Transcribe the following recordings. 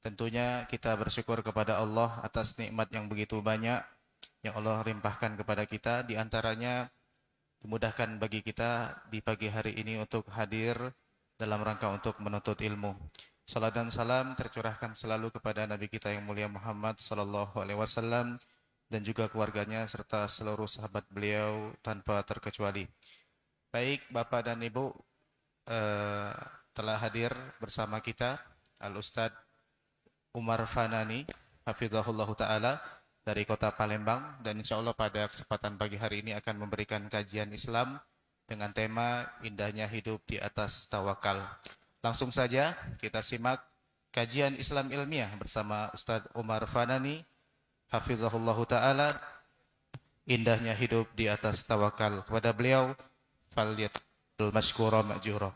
Tentunya kita bersyukur kepada Allah atas nikmat yang begitu banyak yang Allah limpahkan kepada kita. Di antaranya dimudahkan bagi kita di pagi hari ini untuk hadir dalam rangka untuk menuntut ilmu. Salam dan salam tercurahkan selalu kepada Nabi kita yang mulia Muhammad sallallahu alaihi wasallam dan juga keluarganya serta seluruh sahabat beliau tanpa terkecuali. Baik Bapak dan Ibu, eh, telah hadir bersama kita Al-Ustadz Umar Fanani hafizahullah taala dari kota Palembang, dan insya Allah pada kesempatan pagi hari ini akan memberikan kajian Islam dengan tema indahnya hidup di atas tawakal. Langsung saja kita simak kajian Islam ilmiah bersama Ustadz Umar Fanani hafizahullah taala, indahnya hidup di atas tawakal. Kepada beliau falyatfadhal mashkura ma'jura.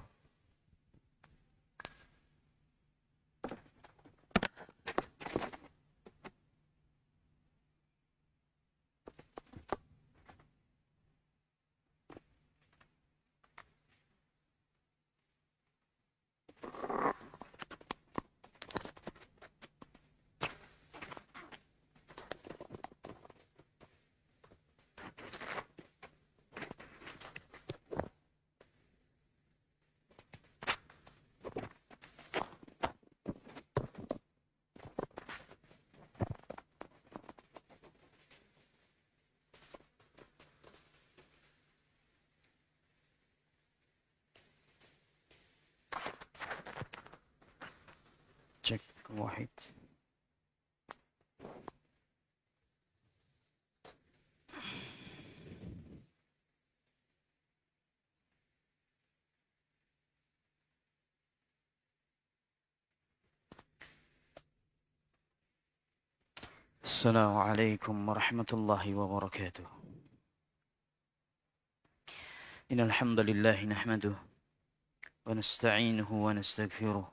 cek واحد. السلام عليكم ورحمة الله وبركاته. إن الحمد لله نحمده ونستعينه ونستغفره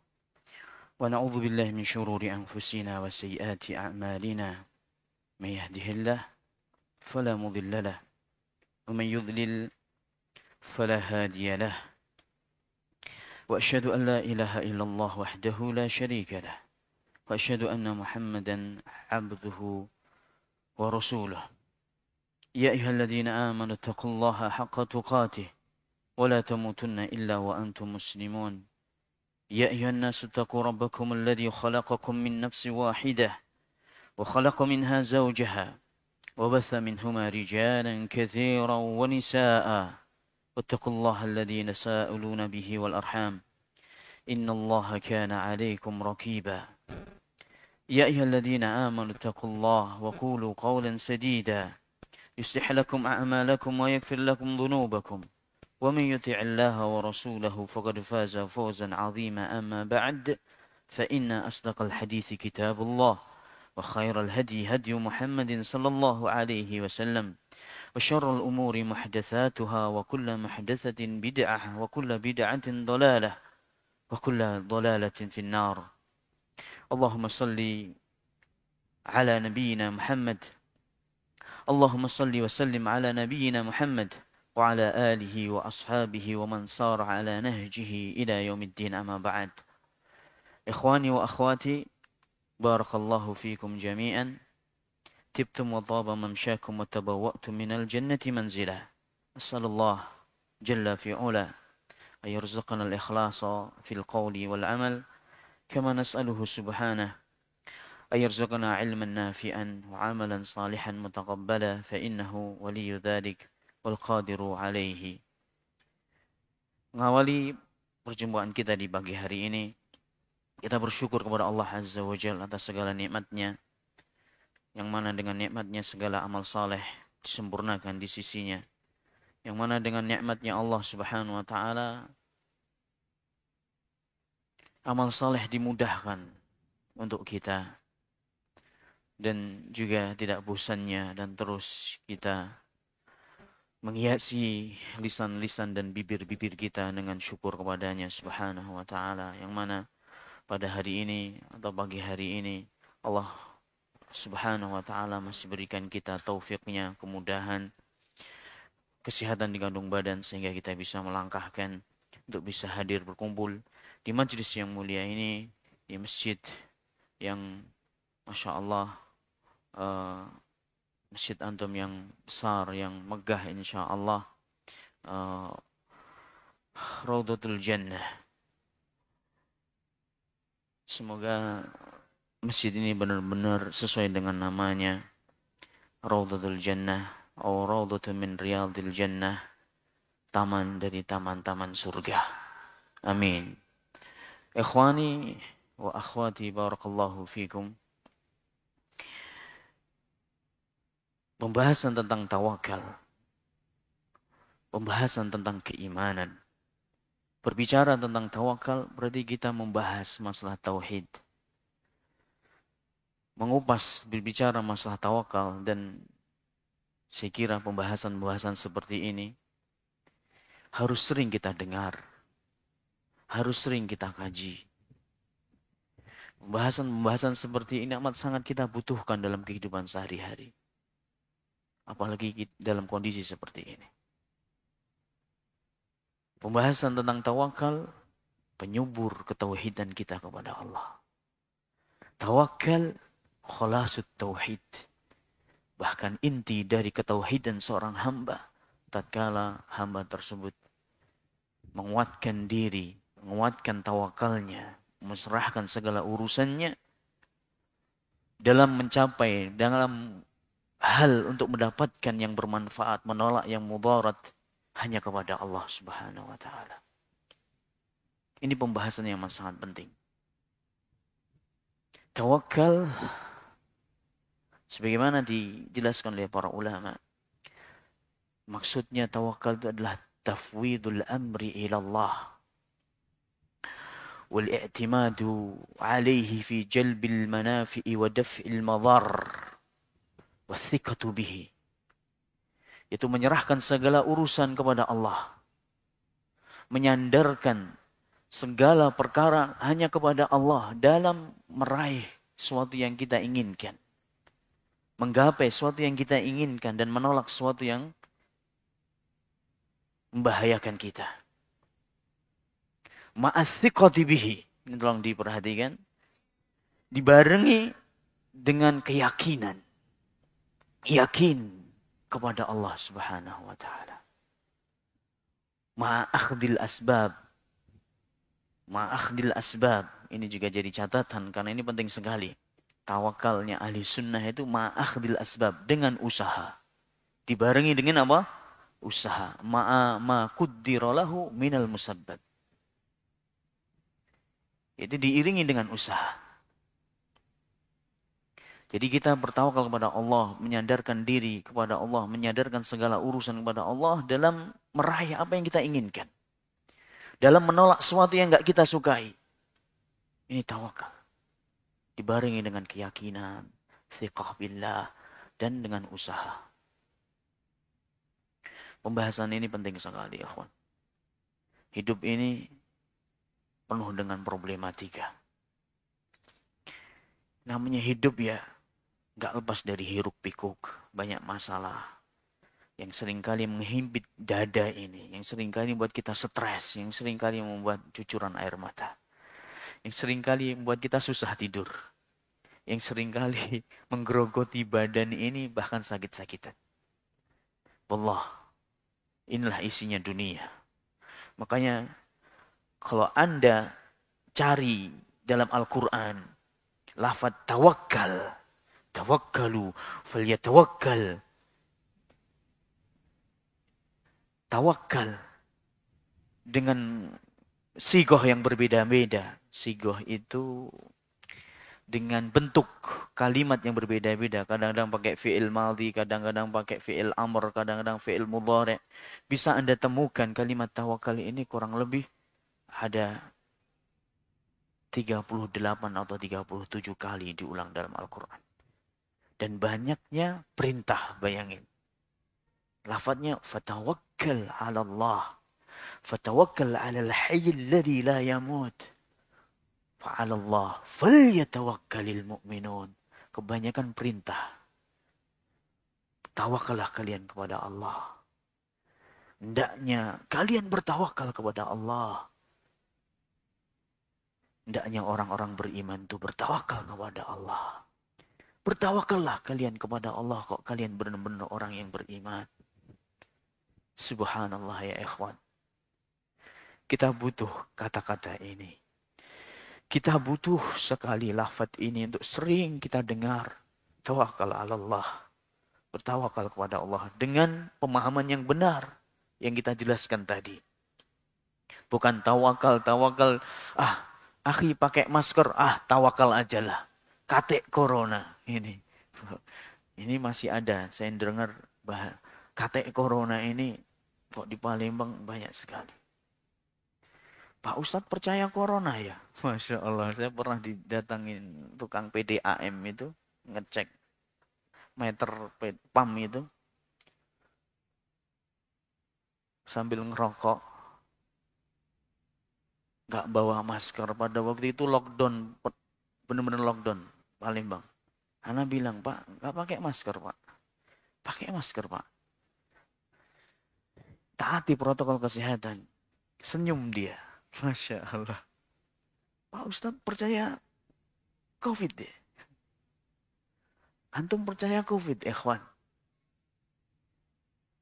ونعوذ بالله من شرور أنفسنا وسيئات أعمالنا. من يهده الله فلا مضل له ومن يضلل فلا هادي له وأشهد أن لا إله إلا الله وحده لا شريك له وأشهد أن محمدا عبده ورسوله. يا أيها الذين آمنوا اتقوا الله حق تقاته ولا تموتن إلا وأنتم مسلمون. يا أيها الناس اتقوا ربكم الذي خلقكم من نفس واحدة وخلق منها زوجها وبث منهما رجالا كثيرا ونساء واتقوا الله الذي تساءلون به والأرحام إن الله كان عليكم رقيبا. يا أيها الذين آمنوا اتقوا الله وقولوا قولا سديدا يصلح لكم أعمالكم ويغفر لكم ذنوبكم ومن يطع الله ورسوله فقد فاز فوزا عظيما. أما بعد فإن أصدق الحديث كتاب الله وخير الهدي هدي محمد صلى الله عليه وسلم وشر الأمور محدثاتها وكل محدثة بدعة وكل بدعة ضلالة وكل ضلالة في النار. اللهم صل على نبينا محمد. اللهم صل وسلم على نبينا محمد وعلى آله وأصحابه ومن صار على نهجه إلى يوم الدين. أما بعد. إخواني وأخواتي بارك الله فيكم جميعا. تبتم وطاب ممشاكم وتبوأتم من الجنة منزلا. أسأل الله جل في علا أن يرزقنا الإخلاص في القول والعمل كما نسأله سبحانه أن يرزقنا علما نافعا وعملا صالحا متقبلا فإنه ولي ذلك والقادر عليه. Mengawali perjumpaan kita di pagi hari ini, kita bersyukur kepada Allah Azza wa Jalla atas segala nikmatnya, yang mana dengan nikmatnya segala amal saleh disempurnakan di sisinya, yang mana dengan nikmatnya Allah Subhanahu wa Ta'ala amal saleh dimudahkan untuk kita, dan juga tidak bosannya dan terus kita menghiasi lisan-lisan dan bibir-bibir kita dengan syukur kepadanya Subhanahu wa Ta'ala, yang mana pada hari ini atau pagi hari ini Allah Subhanahu wa Ta'ala masih berikan kita taufiknya, kemudahan, kesehatan di kandung badan, sehingga kita bisa melangkahkan untuk bisa hadir berkumpul di majlis yang mulia ini, di Masjid yang Masya Allah eh, masjid antum yang besar, yang megah insya Allah, eh, Raudhatul Jannah. Semoga masjid ini benar-benar sesuai dengan namanya, Raudhatul Jannah atau Raudhatun min Riyadil Jannah, taman dari taman-taman surga. Amin. Ikhwani wa akhwati barakallahu fikum. Pembahasan tentang tawakal, pembahasan tentang keimanan. Berbicara tentang tawakal berarti kita membahas masalah tauhid. Mengupas berbicara masalah tawakal, dan saya kira pembahasan-pembahasan seperti ini harus sering kita dengar, harus sering kita kaji. Pembahasan-pembahasan seperti ini amat sangat kita butuhkan dalam kehidupan sehari-hari. Apalagi dalam kondisi seperti ini. Pembahasan tentang tawakal penyubur ketauhidan kita kepada Allah. Tawakal khalasut tauhid. Bahkan inti dari ketauhidan seorang hamba tatkala hamba tersebut menguatkan diri, menguatkan tawakalnya, menyerahkan segala urusannya dalam hal untuk mendapatkan yang bermanfaat, menolak yang mudarat, hanya kepada Allah Subhanahu wa taala. Ini pembahasan yang sangat penting. Tawakal sebagaimana dijelaskan oleh para ulama, maksudnya tawakal itu adalah tafwidul amri ila Allah wal i'timadu alaihi fi jalbil manafi'i wa daf'il madar wa thiqatu bihi. Itu menyerahkan segala urusan kepada Allah, menyandarkan segala perkara hanya kepada Allah dalam meraih sesuatu yang kita inginkan, menggapai sesuatu yang kita inginkan, dan menolak sesuatu yang membahayakan kita. Ma'athiqati bihi, ini tolong diperhatikan, dibarengi dengan keyakinan, yakin kepada Allah Subhanahu wa taala. Ma'akhdil asbab. Ma'akhdil asbab. Ini juga jadi catatan karena ini penting sekali. Tawakalnya ahli sunnah itu ma'akhdil asbab, dengan usaha. Dibarengi dengan apa? Usaha. Ma quddira lahu minal musabbab. Itu diiringi dengan usaha. Jadi kita bertawakal kepada Allah, menyadarkan diri kepada Allah, menyadarkan segala urusan kepada Allah dalam meraih apa yang kita inginkan. Dalam menolak sesuatu yang enggak kita sukai. Ini tawakal. Dibarengi dengan keyakinan, thiqah billah, dan dengan usaha. Pembahasan ini penting sekali, ya kawan. Hidup ini penuh dengan problematika. Namanya hidup ya, gak lepas dari hiruk pikuk, banyak masalah yang seringkali menghimpit dada ini, yang seringkali membuat kita stres, yang seringkali membuat cucuran air mata, yang seringkali membuat kita susah tidur, yang seringkali menggerogoti badan ini bahkan sakit-sakitan. Wallah, inilah isinya dunia. Makanya kalau Anda cari dalam Al-Quran lafaz tawakkal, tawakkalu falyatawakkal. Tawakal dengan sigoh yang berbeda-beda. Sigoh itu dengan bentuk kalimat yang berbeda-beda. Kadang-kadang pakai fi'il madhi, kadang-kadang pakai fi'il amr, kadang-kadang fi'il mudhari'. Bisa Anda temukan kalimat tawakal ini kurang lebih ada 38 atau 37 kali diulang dalam Al-Quran. Dan banyaknya perintah, bayangin. Lafadznya fatawakkal 'ala Allah. Fatawakkal 'ala al-hayy alladhi la yamut. Fa 'ala Allah falyatawakkalul mu'minun. Kebanyakan perintah. Tawakallah kalian kepada Allah. Hendaknya kalian bertawakal kepada Allah. Hendaknya orang-orang beriman itu bertawakal kepada Allah. Bertawakallah kalian kepada Allah kok kalian benar-benar orang yang beriman. Subhanallah ya ikhwan. Kita butuh kata-kata ini. Kita butuh sekali lafaz ini untuk sering kita dengar. Tawakal ala Allah. Bertawakal kepada Allah dengan pemahaman yang benar yang kita jelaskan tadi. Bukan tawakal, akhi pakai masker, tawakal aja lah. Kate corona ini. Ini masih ada, saya dengar kate corona ini kok di Palembang banyak sekali. Pak Ustadz percaya corona ya? Masya Allah, saya pernah didatangin tukang PDAM itu, ngecek meter pam itu, sambil ngerokok, nggak bawa masker. Pada waktu itu lockdown, benar-benar lockdown Palembang. Ana bilang, Pak, nggak pakai masker, Pak. Pakai masker, Pak. Taati protokol kesehatan. Senyum dia. Masya Allah. Pak Ustadz percaya COVID deh. Antum percaya COVID, ikhwan?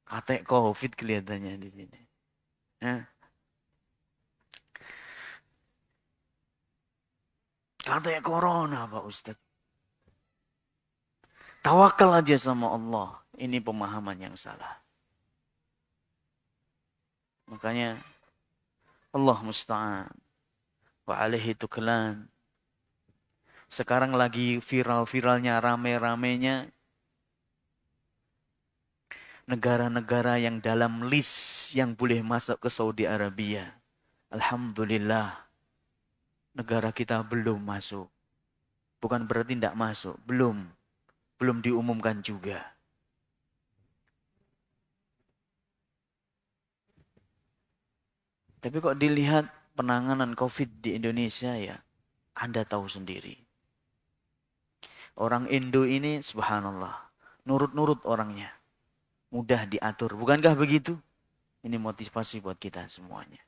Kata COVID kelihatannya di sini. Kata corona, Pak Ustadz. Tawakal aja sama Allah. Ini pemahaman yang salah. Makanya Allah musta'an. Wa alaihi tuklan. Sekarang lagi viral-viralnya, rame-ramenya negara-negara yang dalam list yang boleh masuk ke Saudi Arabia. Alhamdulillah. Negara kita belum masuk. Bukan berarti tidak masuk. Belum diumumkan juga. Tapi kok dilihat penanganan COVID di Indonesia ya, Anda tahu sendiri. Orang Indo ini subhanallah, nurut-nurut orangnya. Mudah diatur, bukankah begitu? Ini motivasi buat kita semuanya.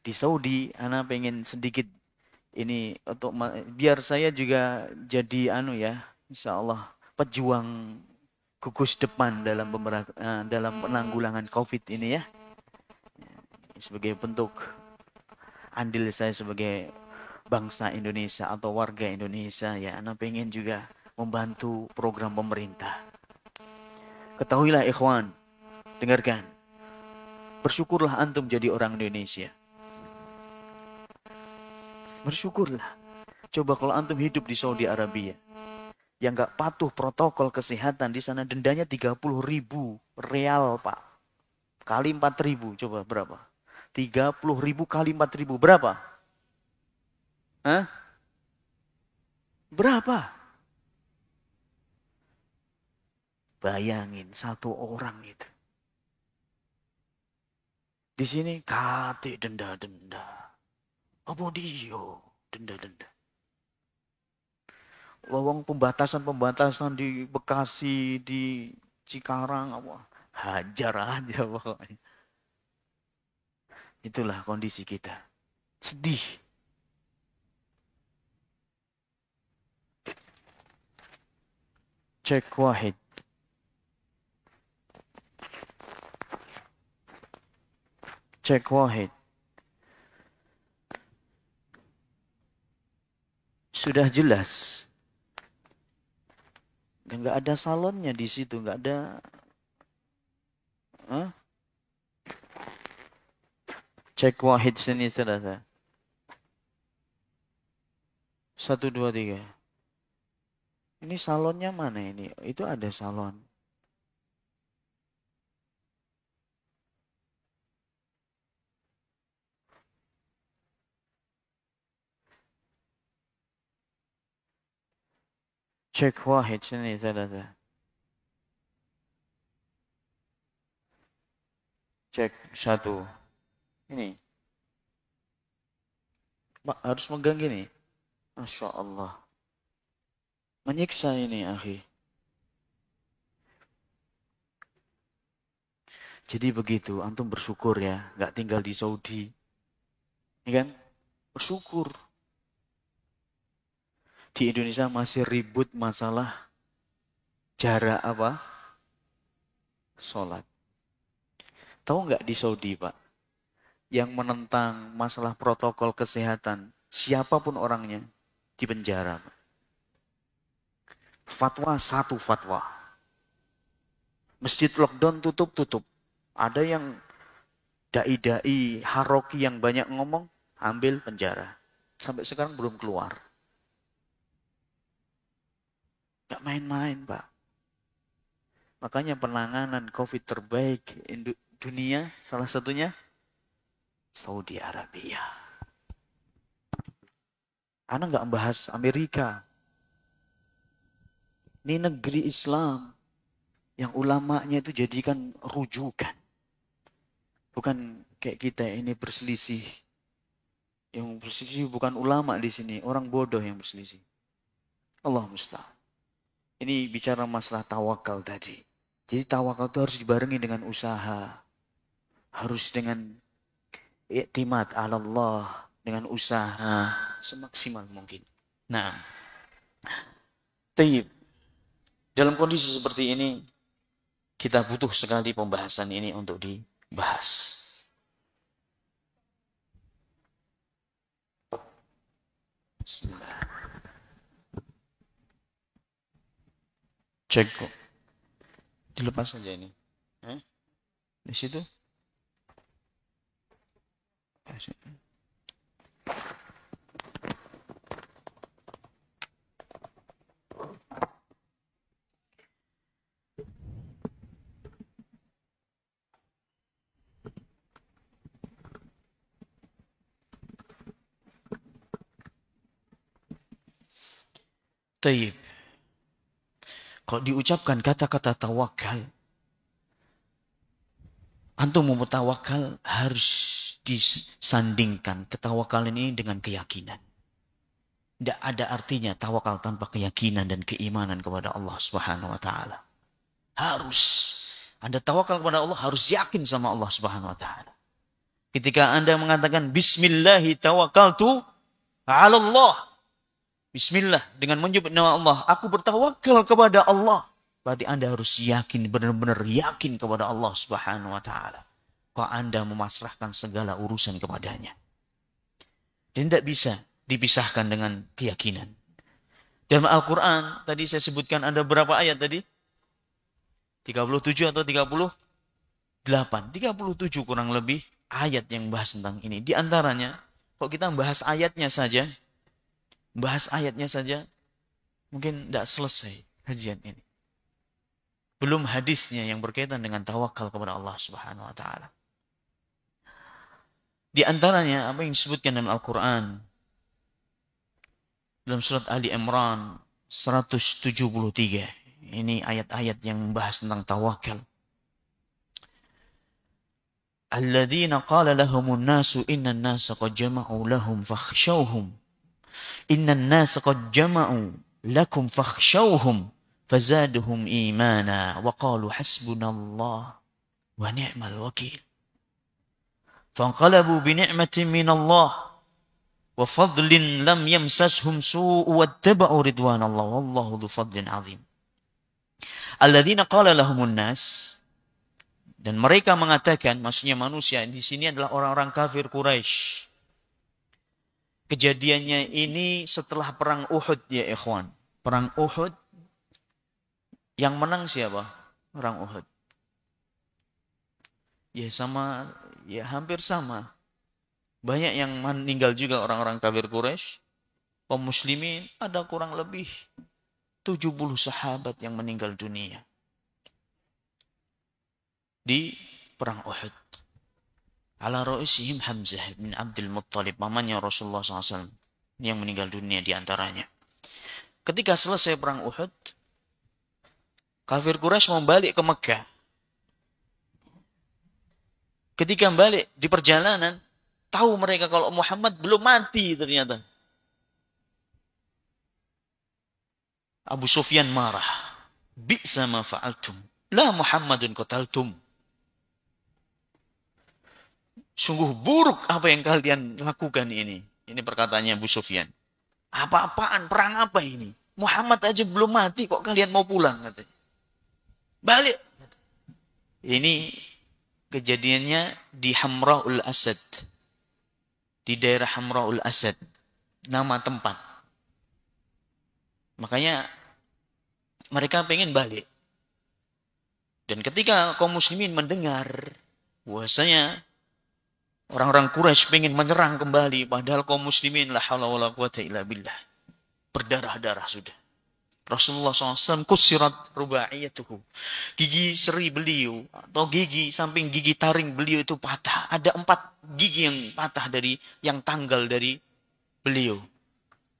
Di Saudi, Ana pengen sedikit ini untuk biar saya juga jadi insya Allah pejuang gugus depan dalam penanggulangan COVID ini ya. Sebagai bentuk andil saya sebagai bangsa Indonesia atau warga Indonesia ya, Ana pengen juga membantu program pemerintah. Ketahuilah ikhwan, dengarkan. Bersyukurlah antum jadi orang Indonesia. Bersyukurlah. Coba kalau antum hidup di Saudi Arabia, yang gak patuh protokol kesehatan di sana dendanya 30.000 real, Pak. Kali 4.000, coba berapa? 30.000 kali 4.000 berapa? Hah? Berapa? Bayangin satu orang itu. Di sini kate denda-denda. Apa dia? Denda-denda. Lowong pembatasan di Bekasi, di Cikarang, apa? Hajar aja pokoknya. Itulah kondisi kita. Sedih. Cek wahid. Cek wahid. Sudah jelas. Nggak ada salonnya di situ, nggak ada. Hah? Cek wahid sini saudara. 1, 2, 3. Ini salonnya mana ini? Itu ada salon. Cek wahid sini saudara. Cek 1. Ini. Harus megang gini. Masya Allah. Menyiksa ini, akhi. Jadi begitu, antum bersyukur ya, nggak tinggal di Saudi. Ya kan? Bersyukur. Di Indonesia masih ribut masalah jarak apa? Sholat. Tahu nggak di Saudi, Pak? Yang menentang masalah protokol kesehatan, siapapun orangnya, di penjara. Fatwa satu fatwa. Masjid lockdown tutup. Ada yang dai-dai haroki yang banyak ngomong, ambil penjara. Sampai sekarang belum keluar. Gak main-main, Pak. Makanya penanganan COVID terbaik dunia, salah satunya Saudi Arabia. Anda nggak membahas Amerika. Ini negeri Islam yang ulamanya itu jadikan rujukan. Bukan kayak kita ini berselisih. Yang berselisih bukan ulama di sini, orang bodoh yang berselisih. Allah musta'an. Ini bicara masalah tawakal tadi. Jadi tawakal itu harus dibarengi dengan usaha. Harus dengan i'timad ala Allah. Dengan usaha semaksimal mungkin. Nah. Tayyib. Dalam kondisi seperti ini, kita butuh sekali pembahasan ini untuk dibahas. Bismillah. Cek kok. Dilepas saja ini. Di situ. Tayyib. Kalau diucapkan kata-kata tawakal, antum mau tawakal harus disandingkan ketawakalan ini dengan keyakinan. Tidak ada artinya tawakal tanpa keyakinan dan keimanan kepada Allah Subhanahu wa taala. Harus Anda tawakal kepada Allah, harus yakin sama Allah Subhanahu wa taala. Ketika Anda mengatakan bismillahi tawakkaltu 'ala Allah. Bismillah, dengan menyebut nama Allah, aku bertawakal kepada Allah. Berarti Anda harus yakin, benar-benar yakin kepada Allah Subhanahu wa taala. Kalau Anda memasrahkan segala urusan kepadanya. Dan tidak bisa dipisahkan dengan keyakinan. Dalam Al-Quran, tadi saya sebutkan ada berapa ayat tadi? 37 atau 38? 37 kurang lebih ayat yang bahas tentang ini. Di antaranya, kalau kita bahas ayatnya saja, mungkin tidak selesai kajian ini. Belum hadisnya yang berkaitan dengan tawakal kepada Allah Subhanahu wa taala. Di antaranya apa yang disebutkan dalam Al-Quran. Dalam surat Ali Imran 173. Ini ayat-ayat yang membahas tentang tawakal. Alladzina qala lahumun nasu innan nasa qad jama'u lahum fakhshawhum. Innan nasa qad jama'u lakum fakhshawhum. Fazaduhum imana wa qalu hasbunallah wa ni'mal wakil. Fanqalabu bi ni'matin minallah wa fadlin lam yamsashum su'u wattaba'u ridwanallah wallahu dzu fadlin 'adzim. Alladzina qala lahumun nas, dan mereka mengatakan, maksudnya manusia di sini adalah orang-orang kafir Quraisy. Kejadiannya ini setelah perang Uhud ya ikhwan. Perang Uhud, yang menang siapa? Perang Uhud. Ya sama, ya hampir sama. Banyak yang meninggal juga orang-orang kafir Quraisy. Kaum muslimin ada kurang lebih 70 sahabat yang meninggal dunia di perang Uhud. Ala ra'isihim Hamzah bin Abdul Muttalib, pamannya Rasulullah SAW, yang meninggal dunia di antaranya. Ketika selesai perang Uhud, kafir Quraisy mau balik ke Mekah. Ketika balik di perjalanan, tahu mereka kalau Muhammad belum mati ternyata. Abu Sufyan marah. Bi'sa ma fa'altum. La Muhammadun qataltum. Sungguh buruk apa yang kalian lakukan ini. Ini perkataannya Abu Sufyan. Apa-apaan? Perang apa ini? Muhammad aja belum mati kok kalian mau pulang, katanya. Balik. Ini kejadiannya di Hamra'ul Asad. Di daerah Hamra'ul Asad. Nama tempat. Makanya mereka pengen balik. Dan ketika kaum muslimin mendengar bahwasanya orang-orang Quraisy pengen menyerang kembali, padahal kaum muslimin la haula wala quwata illa billah. Berdarah-darah sudah. Rasulullah SAW kusirat rubaiyatuhu. Gigi seri beliau atau gigi samping gigi taring beliau itu patah. Ada 4 gigi yang patah dari yang tanggal dari beliau.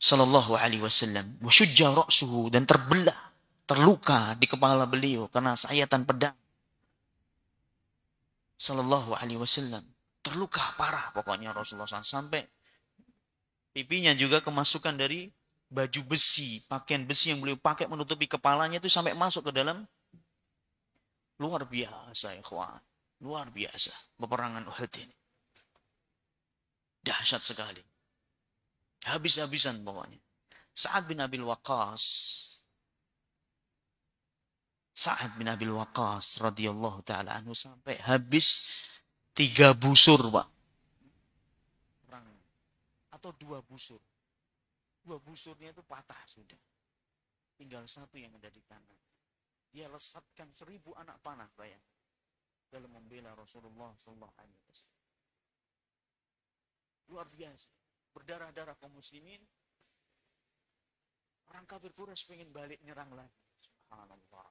Sallallahu alaihi wasallam. Wa syujja ra'suhu, dan terbelah, terluka di kepala beliau karena sayatan pedang. Sallallahu alaihi wasallam. Terluka parah pokoknya Rasulullah SAW, sampai pipinya juga kemasukan dari baju besi, pakaian besi yang beliau pakai menutupi kepalanya itu sampai masuk ke dalam. Luar biasa, ikhwan. Luar biasa peperangan Uhud ini. Dahsyat sekali. Habis-habisan pokoknya. Sa'ad bin Abil Waqqas. Sa'ad bin Abil Waqqas radhiyallahu taala anhu sampai habis 3 busur, Pak. Atau 2 busur. 2 busurnya itu patah sudah. Tinggal 1 yang ada di kanan. Dia lesatkan 1000 anak panah, bayang, dalam membela Rasulullah SAW. Luar biasa. Berdarah-darah kaum muslimin. Orang kafir Quraisy pengen balik nyerang lagi. Subhanallah.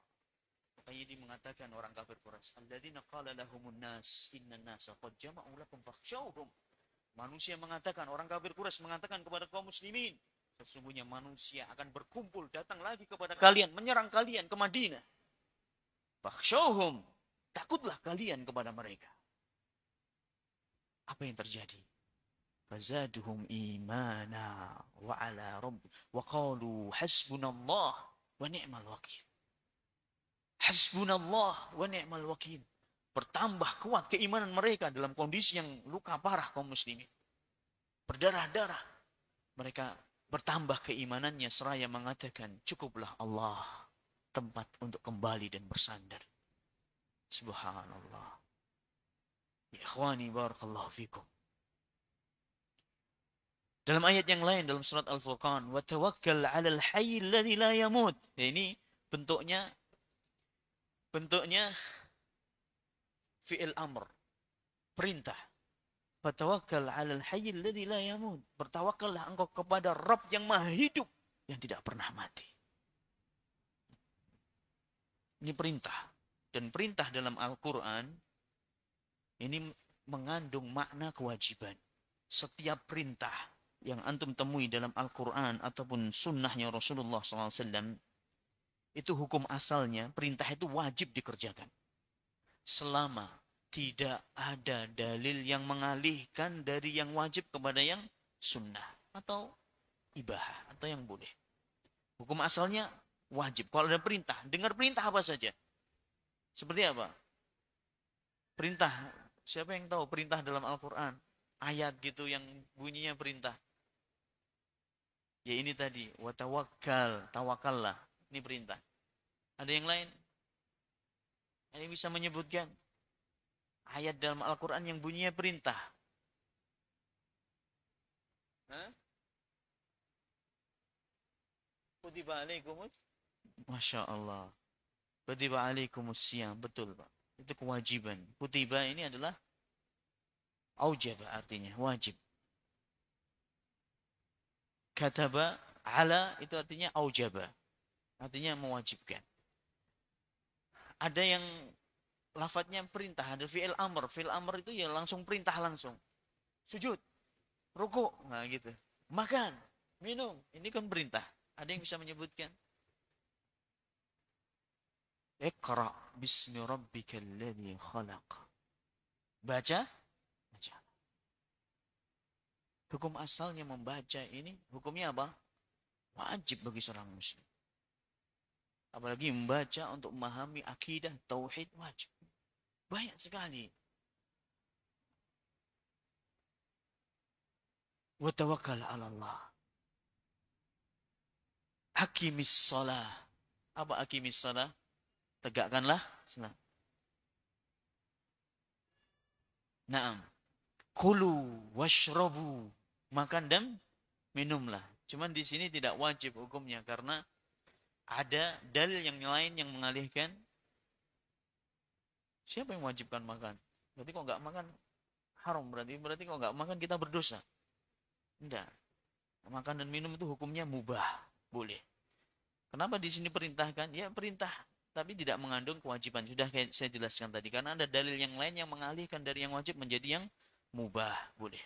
Makanya dia mengatakan orang kafir Quraisy, alladzina qala lahumun nas innan nasa qad jama'u lakum fakhshawhum. Manusia mengatakan, orang kafir Quraisy mengatakan kepada kaum muslimin, sesungguhnya manusia akan berkumpul datang lagi kepada kalian, menyerang kalian ke Madinah. Fakhshawhum, takutlah kalian kepada mereka. Apa yang terjadi? Fazaduhum imana wa ala rabbi wa qalu hasbunallah wa ni'mal wakil. Hasbunallah wa ni'mal wakil. Bertambah kuat keimanan mereka dalam kondisi yang luka parah kaum muslimin. Berdarah-darah. Mereka bertambah keimanannya seraya mengatakan, cukuplah Allah tempat untuk kembali dan bersandar. Subhanallah. Ya ikhwani barakallahu fikum. Dalam ayat yang lain dalam surat Al-Furqan, wa tawakkal 'alal hayyil ladzi la yamut. Ini bentuknya fi'il amr, perintah. Fatawakkal 'alal hayyil ladzi la yamut. Bertawakallah engkau kepada Rabb yang Maha Hidup, yang tidak pernah mati. Ini perintah. Dan perintah dalam Al-Qur'an ini mengandung makna kewajiban. Setiap perintah yang antum temui dalam Al-Quran ataupun sunnahnya Rasulullah SAW, itu hukum asalnya, perintah itu wajib dikerjakan. Selama tidak ada dalil yang mengalihkan dari yang wajib kepada yang sunnah atau ibahah atau yang boleh. Hukum asalnya wajib. Kalau ada perintah, dengar perintah apa saja. Seperti apa? Perintah, siapa yang tahu perintah dalam Al-Quran? Ayat gitu yang bunyinya perintah. Ya ini tadi, wa tawakkal, tawakallah. Ini perintah. Ada yang lain? Ada yang bisa menyebutkan ayat dalam Al-Quran yang bunyinya perintah? Kutiba alaikumus, Masya Allah. Kutiba alaikumus siyam, betul Pak. Itu kewajiban. Kutiba ini adalah aujaba, artinya wajib. Kataba ala itu artinya aujaba, artinya mewajibkan. Ada yang lafadznya perintah, ada fi'il amr. Fi'il amr itu ya langsung perintah langsung. Sujud, rukuk, nah gitu. Makan, minum, ini kan perintah. Ada yang bisa menyebutkan? Iqra bismi rabbikal ladzi khalaq. Baca. Hukum asalnya membaca ini, hukumnya apa? Wajib bagi seorang muslim. Apalagi membaca untuk memahami akidah, tauhid, wajib. Banyak sekali. wa tawakkal 'ala Allah. Aqimis shalah. Apa aqimis shalah? Tegakkanlah salat. Naam. Kulu washrabu. Makan dan minumlah. Cuman di sini tidak wajib hukumnya karena ada dalil yang lain yang mengalihkan. Siapa yang wajibkan makan? Berarti kalau nggak makan haram, berarti kalau nggak makan kita berdosa. Tidak. Makan dan minum itu hukumnya mubah, boleh. Kenapa di sini perintahkan? Ya perintah, tapi tidak mengandung kewajiban. Sudah saya jelaskan tadi. Karena ada dalil yang lain yang mengalihkan dari yang wajib menjadi yang mubah, boleh.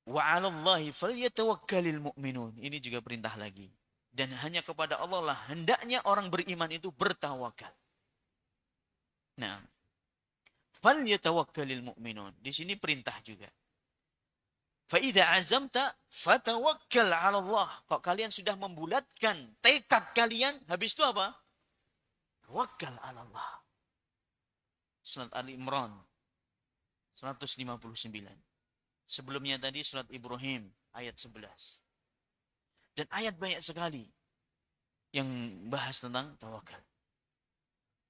Wa 'alallahi falyatawakkalul mu'minun. Ini juga perintah lagi. Dan hanya kepada Allah lah hendaknya orang beriman itu bertawakal. Nah, falyatawakkalul mu'minun. Di sini perintah juga. Fa idza azamta fatawakkal 'ala Allah. Kalau kalian sudah membulatkan tekad kalian, habis itu apa? Tawakkal 'ala Allah. Surat Ali Imran 159. Sebelumnya tadi surat Ibrahim ayat 11. Dan ayat banyak sekali yang bahas tentang tawakal.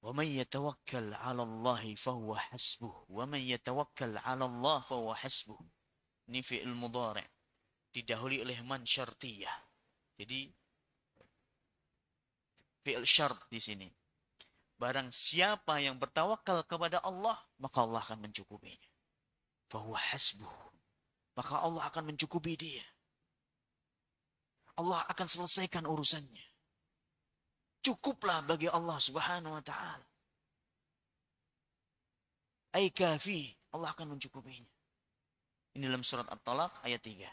Wa man yatawakkal 'ala Allah fa huwa hasbuh. Wa man yatawakkal 'ala Allah fa huwa hasbuh. Ini fi'il mudhari' didahului oleh man syartiyah. Jadi fi'il syart di sini. Barang siapa yang bertawakal kepada Allah, maka Allah akan mencukupinya. Fa huwa hasbuh. Maka Allah akan mencukupi dia. Allah akan selesaikan urusannya. Cukuplah bagi Allah Subhanahu wa taala. Ai kafi, Allah akan mencukupinya. Ini dalam surat At-Talaq ayat 3.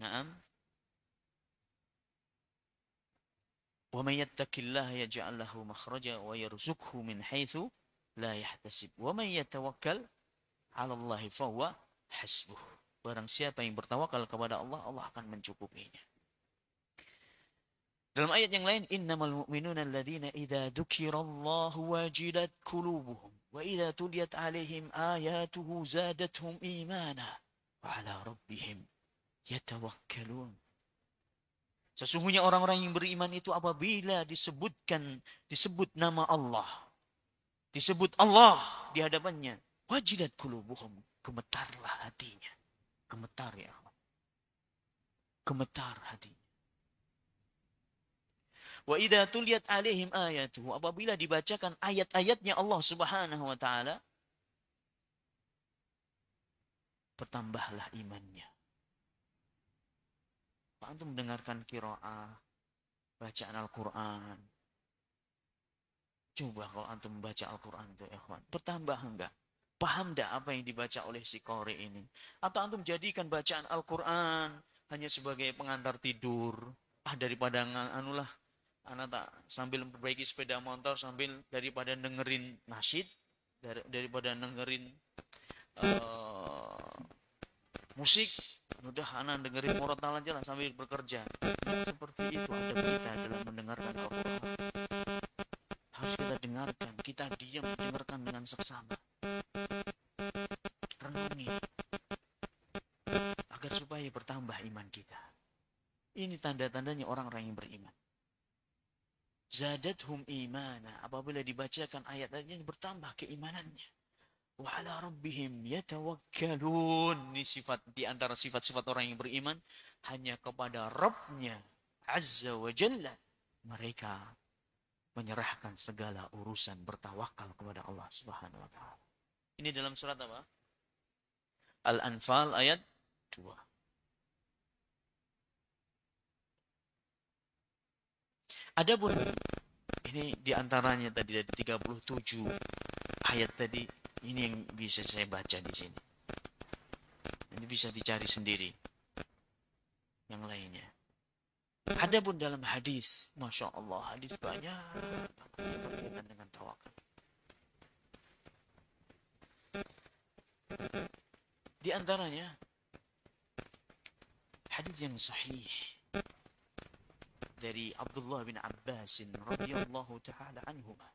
Naam. Wa may yattaqillaha yaj'al lahu makhraja wa yarzuqhu min haitsu la yahtasib. Wa may yatawakkal 'ala Allah fa huwa hasbuh. Barang siapa yang bertawakal kepada Allah, Allah akan mencukupinya. Dalam ayat yang lain, innamal mu'minuna alladziina idza dzukirallahu wajilat qulubuhum wa idza tuliyat 'alaihim ayatuhu zadatuhum imana wa 'ala rabbihim yatawakkalun. Sesungguhnya orang-orang yang beriman itu apabila disebut nama Allah, disebut Allah di hadapannya, wajilat qulubuhum, gemetarlah hatinya. Gemetar ya Allah. Gemetar hatinya. Wa idza tuliyat 'alaihim ayatuhu, apabila dibacakan ayat-ayatnya Allah Subhanahu wa taala, bertambahlah imannya. Pak antum mendengarkan qiraah, bacaan Al-Qur'an. Coba kalau antum membaca Al-Qur'an itu, ikhwan, bertambah enggak? Paham enggak apa yang dibaca oleh si qari ini? Atau antum jadikan bacaan Al-Qur'an hanya sebagai pengantar tidur? Daripada anulah, anak tak sambil memperbaiki sepeda motor sambil daripada dengerin nasyid, daripada dengerin musik, udah anak dengerin murotal aja lah sambil bekerja. Seperti itu ada kita dalam mendengarkan Al-Quran. Harus kita dengarkan, kita diam mendengarkan dengan seksama. Renungi agar supaya bertambah iman kita. Ini tanda-tandanya orang-orang yang beriman. Zadathum imana, apabila dibacakan ayat-ayatnya bertambah keimanannya. Wa 'ala rabbihim yatawakkalun. Ini sifat di antara sifat-sifat orang yang beriman, hanya kepada Rabb-nya Azza wa Jalla mereka menyerahkan segala urusan, bertawakal kepada Allah Subhanahu wa taala. Ini dalam surat apa? Al-Anfal ayat 2. Adapun ini diantaranya tadi dari 37 ayat tadi, ini yang bisa saya baca di sini. Ini bisa dicari sendiri yang lainnya. Adapun dalam hadis, masya Allah, hadis banyak berkaitan dengan tawakal. Di antaranya hadis yang sahih dari Abdullah bin Abbas radhiyallahu taala anhuma,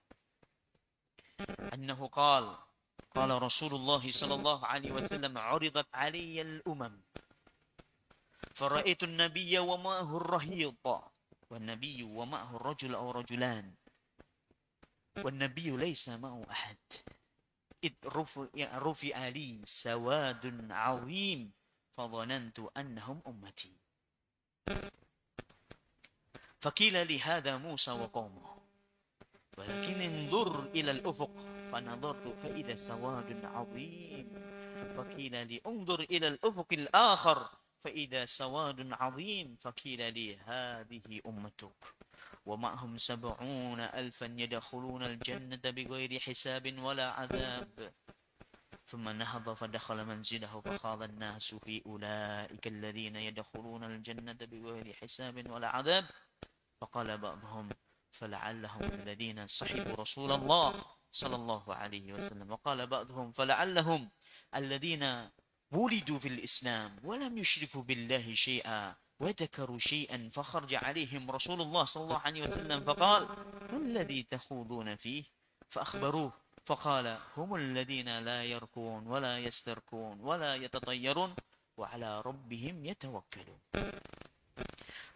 annahu qala قال رسول الله صلى الله عليه وسلم عرضت علي الأمم فرأيت النبي ومعه الرهيط والنبي ومعه الرجل أو رجلان والنبي ليس معه أحد إذ رفع لي سواد عظيم فظننت أنهم أمتي فقيل لي هذا موسى وقومه ولكن انظر إلى الأفق فنظرت فإذا سواد عظيم فقيل لي انظر إلى الأفق الآخر فإذا سواد عظيم فقيل لي هذه أمتك ومعهم 70,000 يدخلون الجنة بغير حساب ولا عذاب ثم نهض فدخل منزله فقال الناس في أولئك الذين يدخلون الجنة بغير حساب ولا عذاب فقال بعضهم فلعلهم الذين صحبوا رسول الله صلى الله عليه وسلم وقال بعضهم فلعلهم الذين ولدوا في الإسلام ولم يشركوا بالله شيئا وذكروا شيئا فخرج عليهم رسول الله صلى الله عليه وسلم فقال ما الذي تخوضون فيه فأخبروه فقال هم الذين لا يركون ولا يستركون ولا يتطيرون وعلى ربهم يتوكلون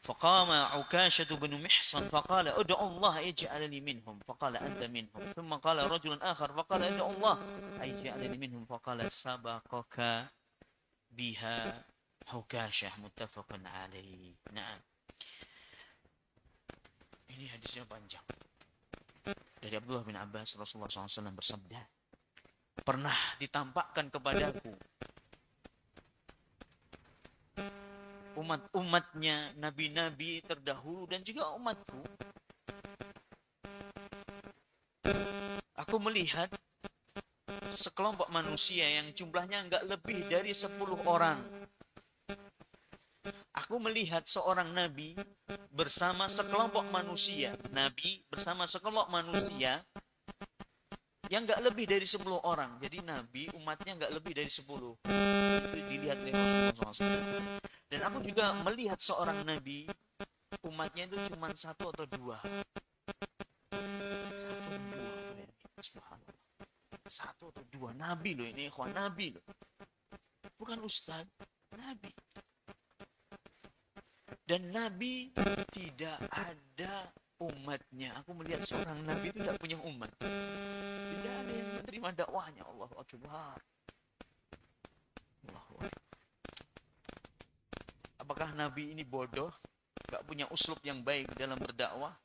فقام عكاشة بن محصن فقال ادعو الله يجعلني منهم فقال أنت منهم ثم قال رجل آخر فقال ادعو الله يجعلني منهم فقال سبقك بها عكاشة متفق عليه. Nah, ini hadisnya panjang. Dari Abdullah bin Abbas Rasulullah SAW bersabda, pernah ditampakkan kepadaku umat-umatnya nabi-nabi terdahulu dan juga umatku. Aku melihat sekelompok manusia yang jumlahnya enggak lebih dari 10 orang. Aku melihat seorang nabi bersama sekelompok manusia. Nabi bersama sekelompok manusia yang enggak lebih dari 10 orang. Jadi nabi umatnya enggak lebih dari 10. Itu dilihat oleh Rasulullah SAW. Dan aku juga melihat seorang nabi umatnya itu cuma 1 atau 2. 1 atau 2 nabi loh ini, ikhwan, nabi loh. Bukan ustaz, nabi. Dan nabi tidak ada umatnya. Aku melihat seorang nabi itu tidak punya umat. Tidak ada yang menerima dakwahnya. Allahu Akbar. Allahu Akbar. Apakah nabi ini bodoh? Gak punya uslub yang baik dalam berdakwah?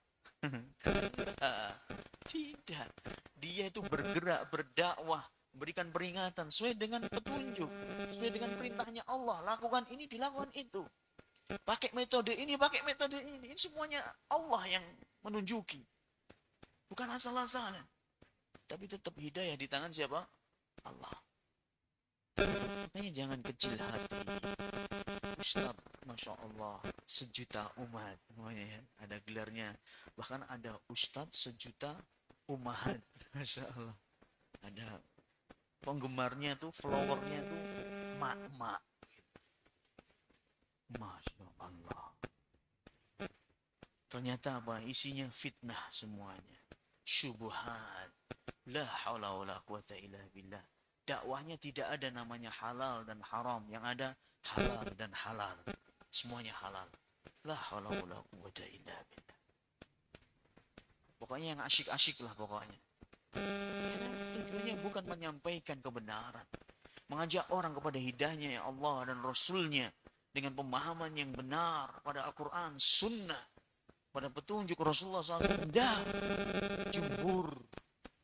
Tidak. Dia itu bergerak, berdakwah, berikan peringatan sesuai dengan petunjuk, sesuai dengan perintahnya Allah. Lakukan ini, dilakukan itu. Pakai metode ini, pakai metode ini. Ini semuanya Allah yang menunjuki. Bukan asal-asalan. Tapi tetap hidayah di tangan siapa? Allah. Makanya jangan kecil hati. Ustaz, Masya Allah, 1 juta umat. Namanya ya, ada gelarnya. Bahkan ada Ustaz 1 juta umat. Masya Allah. Ada penggemarnya tuh, followernya tuh mak-mak. Masya Allah. Ternyata apa? Isinya fitnah semuanya. Syubhat. La haula wa la quwata illa billah. Dakwahnya tidak ada namanya halal dan haram. Yang ada halal dan halal. Semuanya halal. La haula wa la quwata illa billah. Pokoknya yang asyik-asyik lah pokoknya. Karena tujuannya bukan menyampaikan kebenaran. Mengajak orang kepada hidayahnya ya Allah dan Rasulnya. Dengan pemahaman yang benar pada Al-Quran, Sunnah. Pada petunjuk Rasulullah SAW. Dah. Jumhur.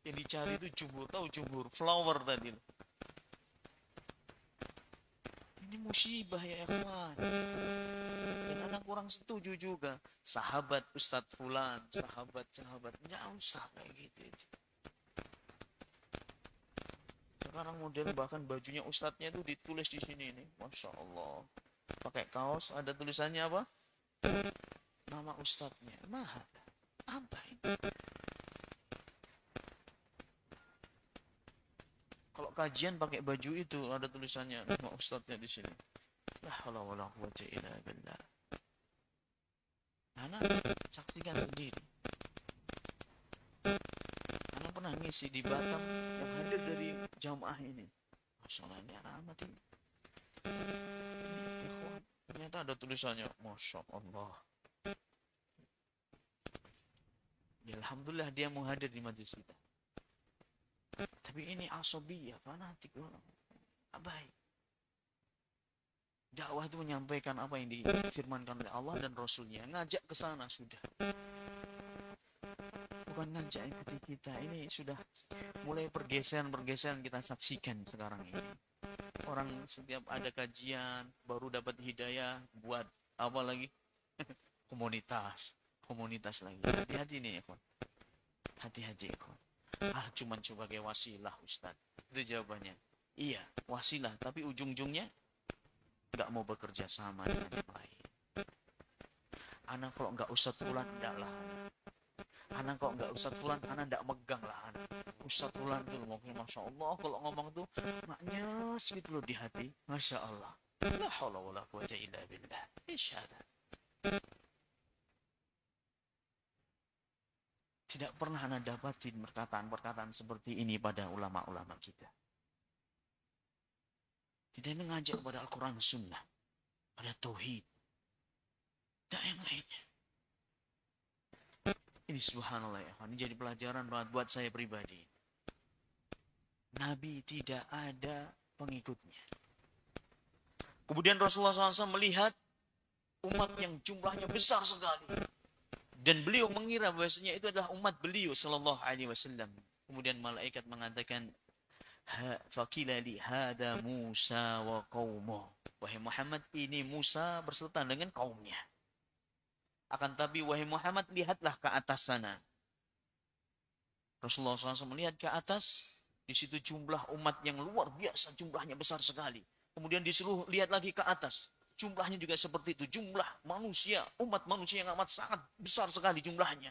Yang dicari itu jumhur. Tahu jumhur? Flower tadi. Ini musibah ya ikhwan. Dan anak kurang setuju juga. Sahabat Ustadz Fulan. Sahabat-sahabat. Nggak usah kayak gitu. Sekarang model bahkan bajunya Ustadznya itu ditulis di sini nih. Masya Allah. Pakai kaos. Ada tulisannya apa? Nama Ustadznya. Mahal. Apa ini? Kalau kajian pakai baju itu ada tulisannya nama ustadznya di sini. La haula wala quwwata illa billah. Anak saksikan sendiri. Anak pernah ngisi di Batam yang hadir dari jamaah ini. Masya Allah, ini anak mati. Ternyata ada tulisannya, Masya Allah. Ya, alhamdulillah dia mau hadir di majlis kita. Tapi ini asobiyah, fanatik orang. Baik. Dakwah itu menyampaikan apa yang difirmankan oleh Allah dan Rasulnya. Ngajak ke sana sudah. Bukan ngajak ikuti kita. Ini sudah mulai pergeseran kita saksikan sekarang ini. Orang setiap ada kajian, baru dapat hidayah, buat apa lagi? Komunitas lagi. Hati-hati nih, ikhwan. Hati-hati, ikhwan. Cuman sebagai wasilah, Ustaz. Itu jawabannya. Iya, wasilah. Tapi ujung-ujungnya nggak mau bekerja sama dengan yang lain. Anak kalau nggak Ustaz Fulan, enggak lah. Anak kalau nggak Ustaz Fulan, anak nggak megang lah. Anak. Ustaz Fulan tuh ngomongnya, Masya Allah. Kalau ngomong tuh, maknya gitu loh di hati. Masya Allah. La haula wala quwwata illa billah. Isyada. Tidak pernah anak dapatin perkataan-perkataan seperti ini pada ulama-ulama kita. Tidak mengajak kepada Al-Quran dan Sunnah, pada Tauhid, dan yang lainnya. Ini subhanallah ya, ini jadi pelajaran buat saya pribadi. Nabi tidak ada pengikutnya. Kemudian Rasulullah SAW melihat umat yang jumlahnya besar sekali. Dan beliau mengira bahwasanya itu adalah umat beliau sallallahu alaihi wasallam. Kemudian malaikat mengatakan, faqila li hada Musa wa qaumuh. Wahai Muhammad, ini Musa berserta dengan kaumnya. Akan tapi wahai Muhammad, lihatlah ke atas sana. Rasulullah SAW melihat ke atas, di situ jumlah umat yang luar biasa, jumlahnya besar sekali. Kemudian disuruh lihat lagi ke atas, jumlahnya juga seperti itu, jumlah manusia, umat manusia yang amat sangat besar sekali jumlahnya.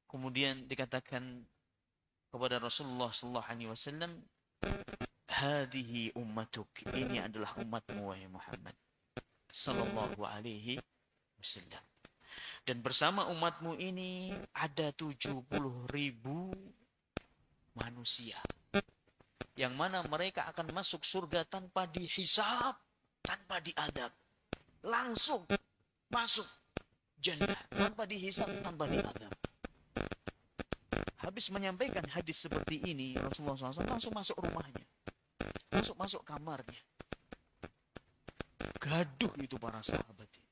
Kemudian dikatakan kepada Rasulullah SAW, hadihi ummatuk, ini adalah umatmu wahai Muhammad sallallahu alaihi wasallam. Dan bersama umatmu ini ada 70.000 manusia, yang mana mereka akan masuk surga tanpa dihisab, tanpa diadab, langsung masuk jannah tanpa dihisab, tanpa diadab. Habis menyampaikan hadis seperti ini, Rasulullah SAW langsung masuk rumahnya, masuk kamarnya. Gaduh itu para sahabat ini,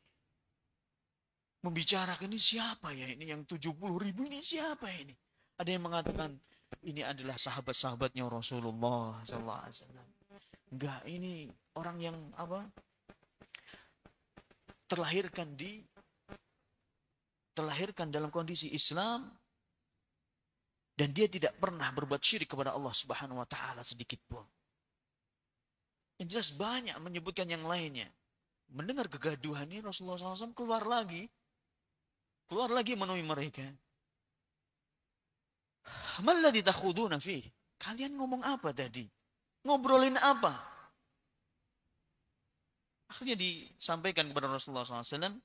membicarakan ini siapa ya ini yang 70.000 ini siapa ini? Ada yang mengatakan ini adalah sahabat-sahabatnya Rasulullah SAW. Enggak, ini orang yang apa? Terlahirkan dalam kondisi Islam, dan dia tidak pernah berbuat syirik kepada Allah Subhanahu wa taala sedikit pun. Yang jelas banyak menyebutkan yang lainnya. Mendengar kegaduhan ini, Rasulullah SAW keluar lagi menemui mereka. Malladzi takhuduna fih? Kalian ngomong apa tadi? Ngobrolin apa? Akhirnya disampaikan kepada Rasulullah SAW,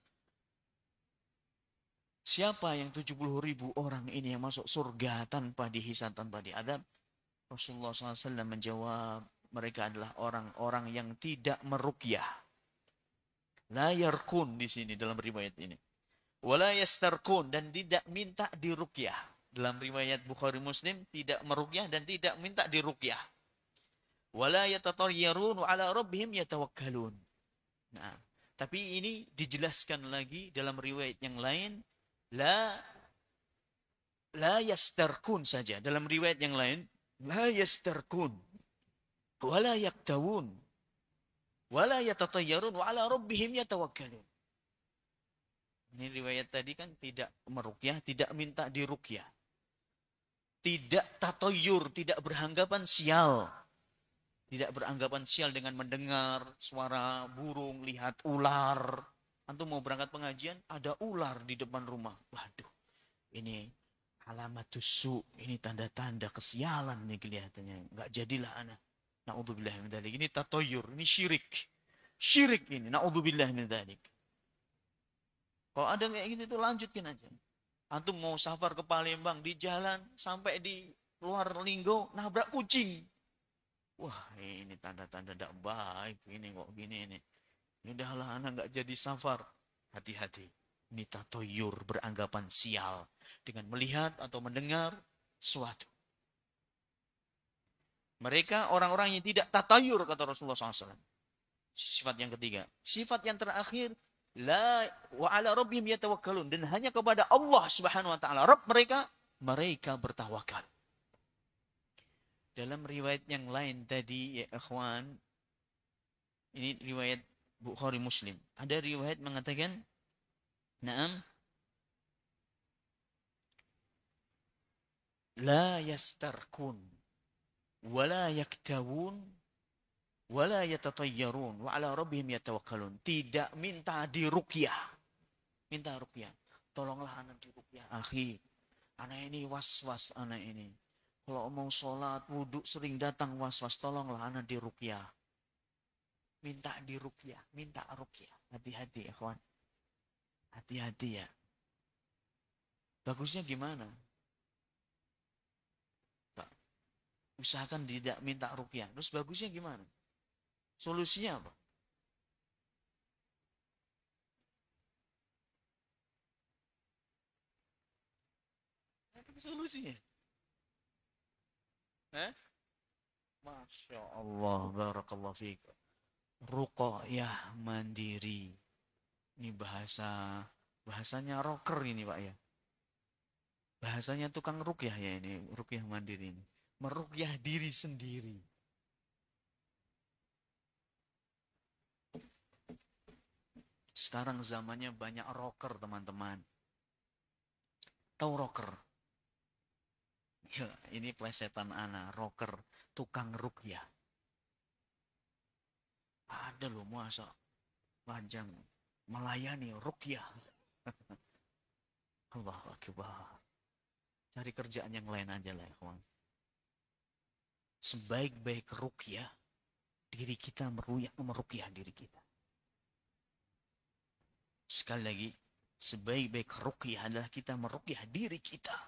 siapa yang 70.000 orang ini yang masuk surga tanpa dihisab, tanpa diadab? Rasulullah SAW menjawab, mereka adalah orang-orang yang tidak meruqyah. La yarkun di sini dalam riwayat ini. Wala yastarkun, dan tidak minta diruqyah. Dalam riwayat Bukhari Muslim, tidak meruqyah dan tidak minta diruqyah. Wala yatatayyarun wa ala rabbihim yatawakkalun. Nah, tapi ini dijelaskan lagi dalam riwayat yang lain, la yastarkun saja. Dalam riwayat yang lain, la yastarkun wala yaktawun wala yatatayyarun wa ala rabbihim yatawakkalun. Ini riwayat tadi kan tidak meruqyah, tidak minta diruqyah. Tidak tatoyur, tidak beranggapan sial. Tidak beranggapan sial dengan mendengar suara burung, lihat ular. Antum mau berangkat pengajian, ada ular di depan rumah. Waduh, ini alamatus su, ini tanda-tanda kesialan nih kelihatannya. Enggak jadilah anak. Na'udzubillah min dzalik. Ini tatoyur, ini syirik. Syirik ini, na'udzubillah min dzalik. Kalau ada kayak gitu, itu lanjutkan aja. Antum mau safar ke Palembang, di jalan sampai di keluar linggo, nabrak kucing. Wah, ini tanda-tanda tidak baik. Ini kok gini ini. Udahlah, anak nggak jadi safar. Hati-hati. Ini tatoyur, beranggapan sial. Dengan melihat atau mendengar sesuatu. Mereka orang-orang yang tidak tatayur, kata Rasulullah SAW. Sifat yang ketiga. Sifat yang terakhir, la wa ala rabbihim yatawakkalun, dan hanya kepada Allah Subhanahu wa taala Rabb mereka bertawakal. Dalam riwayat yang lain tadi ya ikhwan, ini riwayat Bukhari Muslim. Ada riwayat mengatakan, "Na'am la yastarkun wala yaktawun wala yatatayyarun wa ala rabbihim yatawakkalun." Tidak minta diruqyah. Minta ruqyah. Tolonglah anak diruqyah, akhi. Anak ini was-was anak ini. Kalau mau sholat, wudhu sering datang was-was. Tolonglah anak diruqyah. Minta diruqyah, minta ruqyah. Hati-hati ya kawan. Hati-hati ya. Bagusnya gimana? Usahakan tidak minta ruqyah. Terus bagusnya gimana? Solusinya apa? Apa solusinya? Masya Allah, barakallahu fiik. Ruqyah mandiri. Ini bahasanya rocker ini Pak ya. Bahasanya tukang ruqyah ya ini, ruqyah mandiri ini. Meruqyah diri sendiri. Sekarang zamannya banyak rocker teman-teman. Tahu rocker? Ya, ini plesetan anak, rocker, tukang ruqyah. Ada loh masa panjang melayani ruqyah. Allahu Akbar. Cari kerjaan yang lain aja lah, kawan. Sebaik-baik ruqyah, diri kita meruqyah diri kita. Sekali lagi, sebaik-baik ruqyah adalah kita meruqyah diri kita.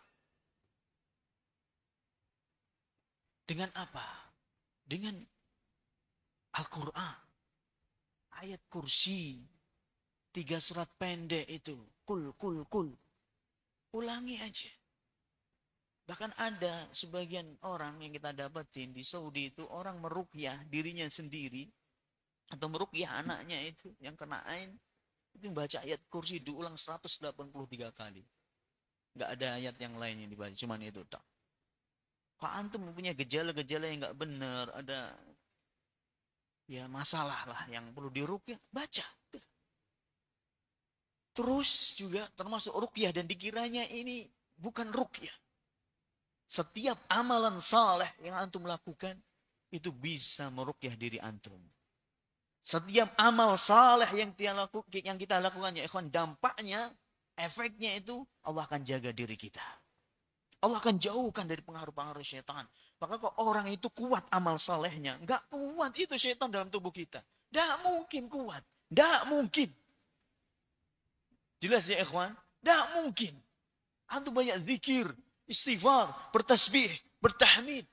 Dengan apa? Dengan Al-Quran. Ayat kursi. 3 surat pendek itu. Kul. Ulangi aja. Bahkan ada sebagian orang yang kita dapatin di Saudi itu, orang meruqyah dirinya sendiri. Atau meruqyah anaknya itu yang kena ain. Itu membaca ayat kursi diulang 183 kali. Nggak ada ayat yang lain yang dibaca. Cuman itu tak. Kalau antum punya gejala-gejala yang nggak benar, ada ya masalah lah yang perlu diruqyah, baca. Terus juga termasuk ruqyah, dan dikiranya ini bukan ruqyah. Setiap amalan saleh yang antum lakukan itu bisa meruqyah diri antum. Setiap amal saleh yang kita lakukan ya ikhwan, dampaknya, efeknya itu Allah akan jaga diri kita. Allah akan jauhkan dari pengaruh-pengaruh syaitan. Maka kok orang itu kuat amal salehnya, nggak kuat itu syaitan dalam tubuh kita. Nggak mungkin kuat. Nggak mungkin. Jelas ya ikhwan? Nggak mungkin. Antum banyak zikir, istighfar, bertasbih, bertahmid.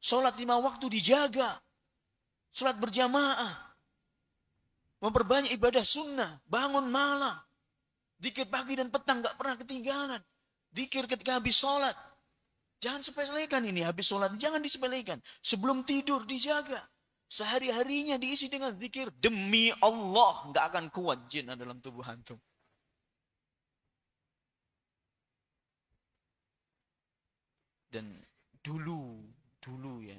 Sholat 5 waktu dijaga. Sholat berjamaah. Memperbanyak ibadah sunnah. Bangun malam. Zikir pagi dan petang nggak pernah ketinggalan. Zikir ketika habis sholat. Jangan sepelekan ini habis sholat. Jangan disepelekan. Sebelum tidur dijaga. Sehari-harinya diisi dengan zikir. Demi Allah. Nggak akan kuat jin dalam tubuh antum. Dan dulu ya.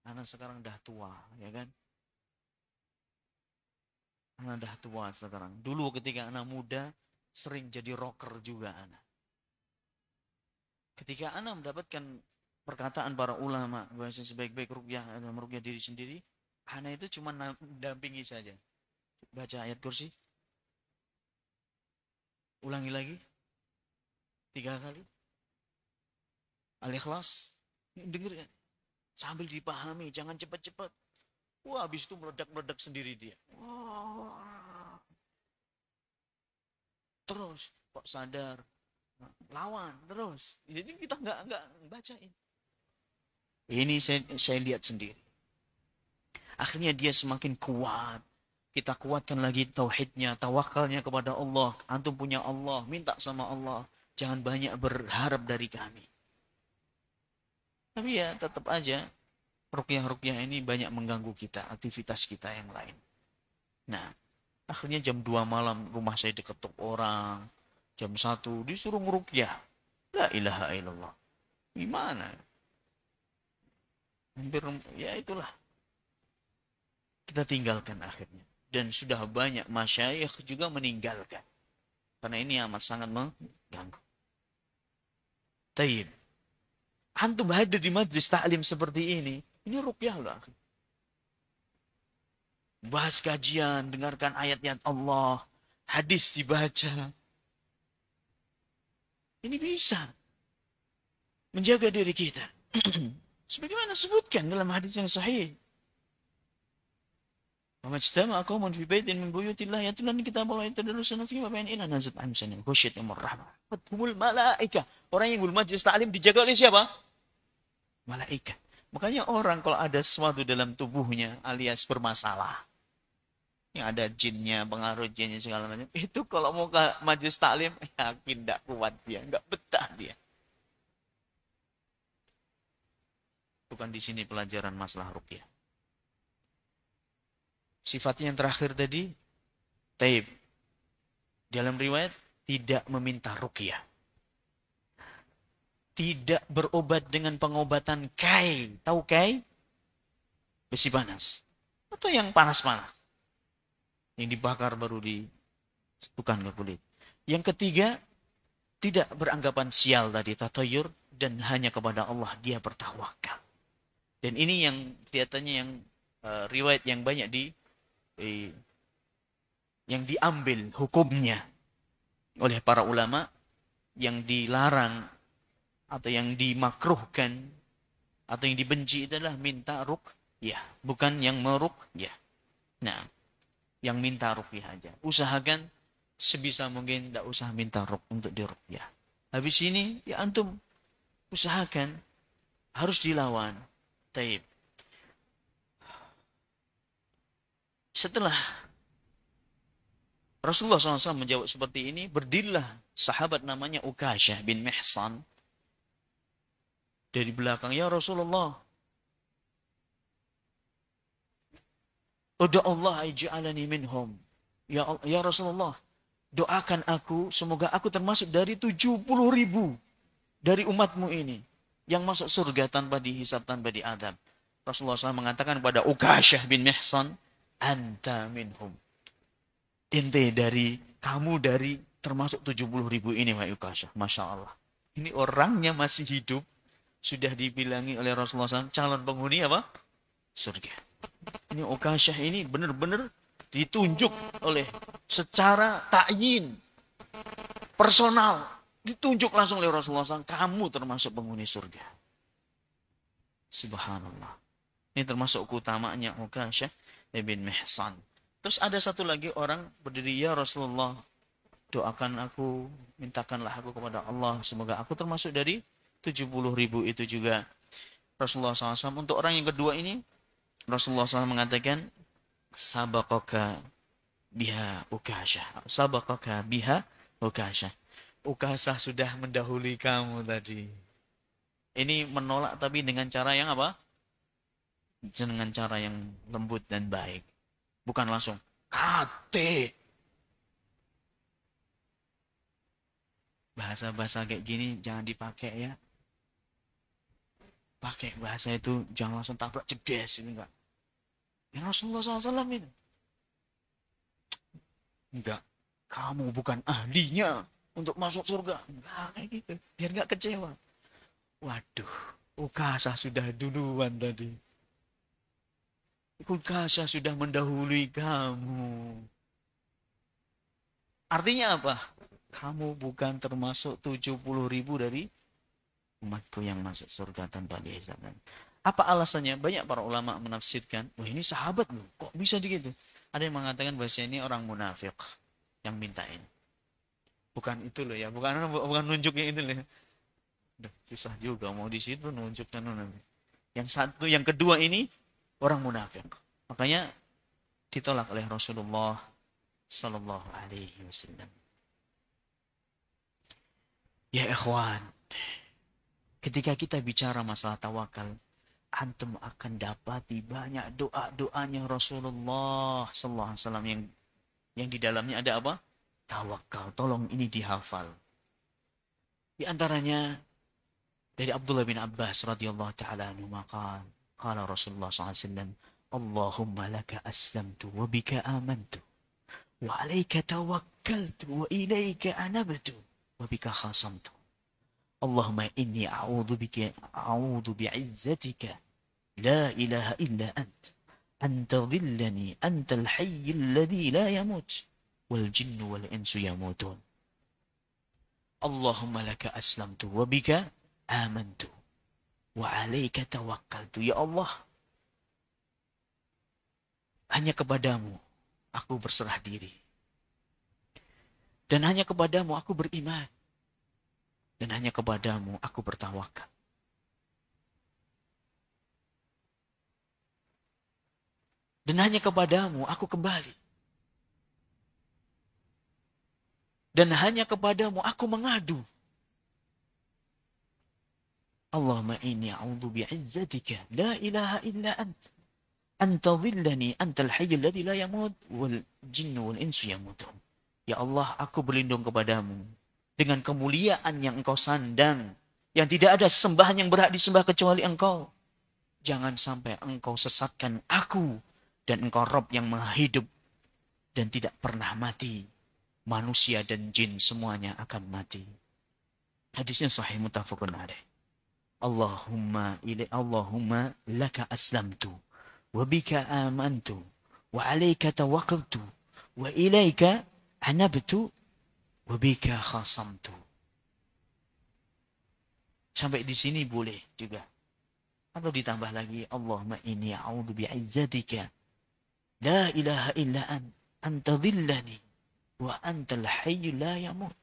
Anak sekarang dah tua. Ya kan? Anak dah tua sekarang. Dulu ketika anak muda. Sering jadi rocker juga anak. Ketika anak mendapatkan perkataan para ulama bahwa sebaik-baik ruqyah adalah meruqyah diri sendiri, anak itu cuma dampingi saja. Baca ayat kursi. Ulangi lagi. 3 kali. Al-Ikhlas. Dengar ya. Sambil dipahami, jangan cepat-cepat. Wah, habis itu meledak-meledak sendiri dia. Wah. Terus kok sadar, lawan terus. Jadi kita nggak bacain. Ini saya lihat sendiri. Akhirnya dia semakin kuat. Kita kuatkan lagi tauhidnya, tawakalnya kepada Allah. Antum punya Allah, minta sama Allah. Jangan banyak berharap dari kami. Tapi ya tetap aja ruqyah-ruqyah ini banyak mengganggu kita, aktivitas kita yang lain. Nah, akhirnya jam 2 malam rumah saya diketuk orang. Jam 1 disuruh ngeruqyah. La ilaha illallah. Gimana? Hampir, ya itulah. Kita tinggalkan akhirnya. Dan sudah banyak masyayikh juga meninggalkan. Karena ini amat sangat mengganggu. Taib. Antum hadir di majlis ta'lim seperti ini ruqyah loh. Bahas kajian, dengarkan ayat-ayat Allah, hadis dibaca. Ini bisa menjaga diri kita. Sebagaimana sebutkan dalam hadis yang sahih. Wamajtama'a qaumun fi baitin min buyutillah yatluna kitaballahi yatadarrusuna fihi wa bainana nazat amsanin khasyyatumur rahmah. Fathumul malaika. Orang yang bermajlis ta'lim dijaga oleh siapa? Malaikat. Makanya orang kalau ada sesuatu dalam tubuhnya alias bermasalah, yang ada jinnya, pengaruh jinnya segala macam, itu kalau mau ke majlis taklim, yakin tidak kuat dia, nggak betah dia. Bukan di sini pelajaran masalah ruqyah. Sifatnya yang terakhir tadi, taib. Dalam riwayat, tidak meminta ruqyah. Tidak berobat dengan pengobatan kai. Tahu kai? Besi panas. Atau yang panas-panas. Yang dibakar baru ditentukan ke kulit. Yang ketiga, tidak beranggapan sial tadi, tatayur, dan hanya kepada Allah dia bertawakal. Dan ini yang kelihatannya yang riwayat yang banyak yang diambil hukumnya oleh para ulama, yang dilarang atau yang dimakruhkan atau yang dibenci adalah minta ruqyah, bukan yang meruqyah. Nah, yang minta ruqyah aja. Usahakan sebisa mungkin tidak usah minta untuk diruqyah. Habis ini ya antum usahakan harus dilawan. Taib. Setelah Rasulullah SAW menjawab seperti ini, berdirilah sahabat namanya Ukasyah bin Mihsan dari belakang, ya Rasulullah, Uda Allah ij'alani minhum. Ya Rasulullah, doakan aku, semoga aku termasuk dari 70.000 dari umatmu ini, yang masuk surga tanpa dihisab, tanpa diadab. Rasulullah SAW mengatakan kepada Ukasyah bin Mihsan, anta minhum. Ente dari, kamu dari termasuk 70.000 ini, Pak Ukasyah. Masya Allah. Ini orangnya masih hidup, sudah dibilangi oleh Rasulullah SAW calon penghuni apa? Surga. Ini Ukasyah ini benar-benar ditunjuk oleh secara ta'yin personal, ditunjuk langsung oleh Rasulullah SAW, kamu termasuk penghuni surga. Subhanallah. Ini termasuk keutamaannya Ukasyah bin Mihsan. Terus ada satu lagi orang berdiri, ya Rasulullah, doakan aku, mintakanlah aku kepada Allah, semoga aku termasuk dari 70.000 itu juga. Rasulullah SAW untuk orang yang kedua ini, Rasulullah SAW mengatakan, sabaqaka biha Ukasyah. Sabaqaka biha Ukasyah. Ukasyah sudah mendahului kamu tadi. Ini menolak tapi dengan cara yang apa? Dengan cara yang lembut dan baik. Bukan langsung, kate. Bahasa-bahasa kayak gini jangan dipakai ya. Pakai bahasa itu jangan langsung tabrak cedes, ini enggak. Ya Rasulullah SAW ini. Enggak, kamu bukan ahlinya untuk masuk surga. Enggak kayak gitu, biar enggak kecewa. Waduh, Ukasyah sudah duluan tadi. Ukasyah sudah mendahului kamu. Artinya apa? Kamu bukan termasuk 70.000 dari umatku yang masuk surga tanpa dihisab. Apa alasannya? Banyak para ulama menafsirkan, wah ini sahabat loh, kok bisa begitu? Ada yang mengatakan bahwa ini orang munafik yang mintain. Bukan itu loh ya, bukan nunjuknya itu loh. Duh, susah juga mau di situ nunjukkan nanti. Yang satu, yang kedua ini orang munafik. Makanya ditolak oleh Rasulullah sallallahu alaihi wasallam. Ya ikhwan, ketika kita bicara masalah tawakal, antum akan dapati banyak doa-doanya Rasulullah sallallahu alaihi wasallam yang di dalamnya ada apa? Tawakal. Tolong ini dihafal. Di antaranya dari Abdullah bin Abbas radhiyallahu taala anhu maqal, qala Rasulullah sallallahu alaihi wasallam, Allahumma laka aslamtu wa bika amantu wa alayka tawakkaltu wa ilayka anabtu wa bika khasamtu. Allahumma inni a'udzu bi'izzatika la ilaha illa anta dhillani antal hayyul ladzi la yamut wal jinnu wal insu yamutun. Allahumma laka aslamtu wa bika amantu wa alayka tawakkaltu. Ya Allah, hanya kepadamu aku berserah diri. Dan hanya kepadamu aku beriman. Dan hanya kepadamu aku bertawakal. Dan hanya kepadamu aku kembali. Dan hanya kepadamu aku mengadu. Allahumma inni a'udzu bi'izzatika la ilaha illa anta dhillani antal hayyul ladzi la yamut wal jinnu wal insu yamutun. Ya Allah, aku berlindung kepadamu dengan kemuliaan yang engkau sandang, yang tidak ada sembahan yang berhak disembah kecuali engkau. Jangan sampai engkau sesatkan aku, dan engkau Rabb yang maha hidup dan tidak pernah mati. Manusia dan jin semuanya akan mati. Hadisnya sahih muttafaqun alaih. Allahumma laka aslamtu wa bika amantu wa alayka tawakkaltu wa ilayka anabtu wa bika khasamtu. Sampai di sini boleh juga. Atau ditambah lagi, Allahumma inni a'udzu bi'izzatika la ilaha illa anta dhillani wa antal hayyul la yamut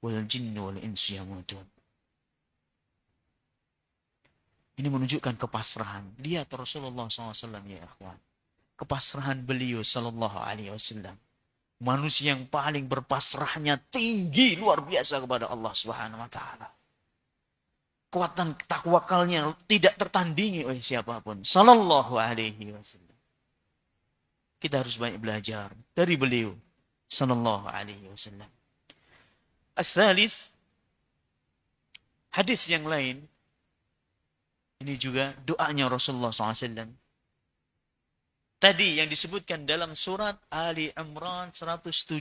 wal jinnu wal insu yamutun. Ini menunjukkan kepasrahan. Lihat Rasulullah SAW ya ikhwan. Kepasrahan beliau sallallahu alaihi wasallam. Manusia yang paling berpasrahnya tinggi luar biasa kepada Allah Subhanahu wa taala. Kekuatan takwakalnya tidak tertandingi oleh siapapun. Sallallahu alaihi wasallam. Kita harus banyak belajar dari beliau sallallahu alaihi wasallam. As-salis, hadis yang lain, ini juga doanya Rasulullah SAW. Tadi yang disebutkan dalam surat Ali Imran 173.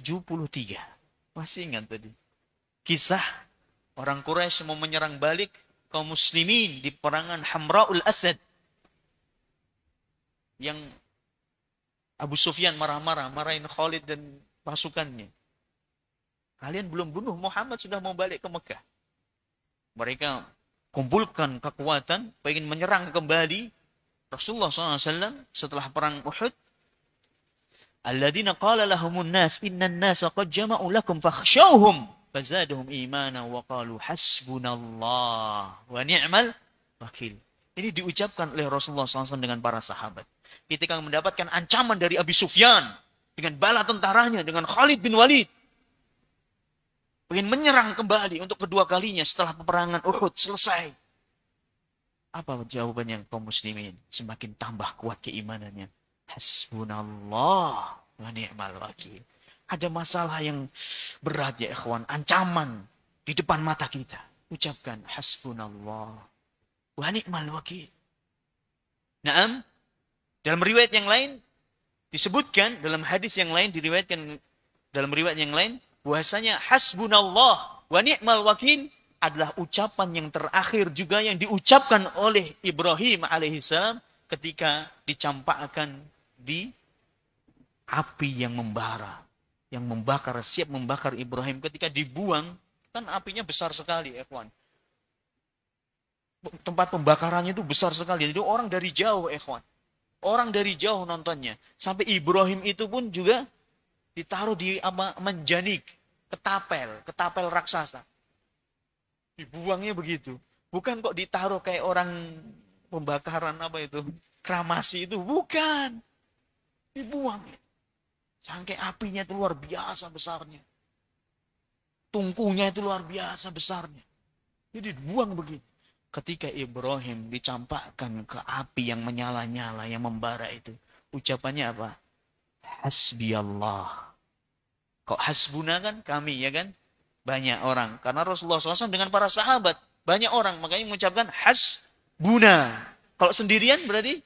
Masih ingat tadi? Kisah orang Quraisy mau menyerang balik kaum muslimin di perangan Hamra'ul Asad. Yang Abu Sufyan marah-marah, marahin Khalid dan pasukannya. Kalian belum bunuh Muhammad, sudah mau balik ke Mekah. Mereka kumpulkan kekuatan, pengen menyerang kembali Rasulullah SAW setelah perang Uhud. Alladzina qala lahumun nas innan nasa qad jama'u lakum fakhshawhum fazadahum imana wa qalu hasbunallah wa ni'mal wakil. Ini diucapkan oleh Rasulullah SAW dengan para sahabat. Ketika mendapatkan ancaman dari Abu Sufyan dengan bala tentaranya, dengan Khalid bin Walid, ingin menyerang kembali untuk kedua kalinya setelah peperangan Uhud selesai. Apa jawabannya kaum muslimin? Semakin tambah kuat keimanannya. Hasbunallah wa ni'mal wakil. Ada masalah yang berat ya ikhwan, ancaman di depan mata kita. Ucapkan hasbunallah wa ni'mal wakil. Naam, dalam riwayat yang lain disebutkan, dalam hadis yang lain diriwayatkan dalam riwayat yang lain, bahwasanya hasbunallah wa ni'mal wakil adalah ucapan yang terakhir juga yang diucapkan oleh Ibrahim alaihissalam ketika dicampakkan di api yang membara, yang membakar, siap membakar Ibrahim. Ketika dibuang, kan apinya besar sekali ya kawan. Tempat pembakarannya itu besar sekali. Jadi orang dari jauh ikhwan. Orang dari jauh nontonnya. Sampai Ibrahim itu pun juga ditaruh di menjanik, ketapel raksasa. Dibuangnya begitu. Bukan kok ditaruh kayak orang pembakaran apa itu? Kramasi itu bukan. Dibuang. Sampai apinya itu luar biasa besarnya. Tungkunya itu luar biasa besarnya. Jadi dibuang begitu. Ketika Ibrahim dicampakkan ke api yang menyala-nyala, yang membara itu. Ucapannya apa? Hasbi Allah. Kok hasbuna kan? Kami, ya kan? Banyak orang. Karena Rasulullah SAW dengan para sahabat. Banyak orang. Makanya mengucapkan hasbuna. Kalau sendirian berarti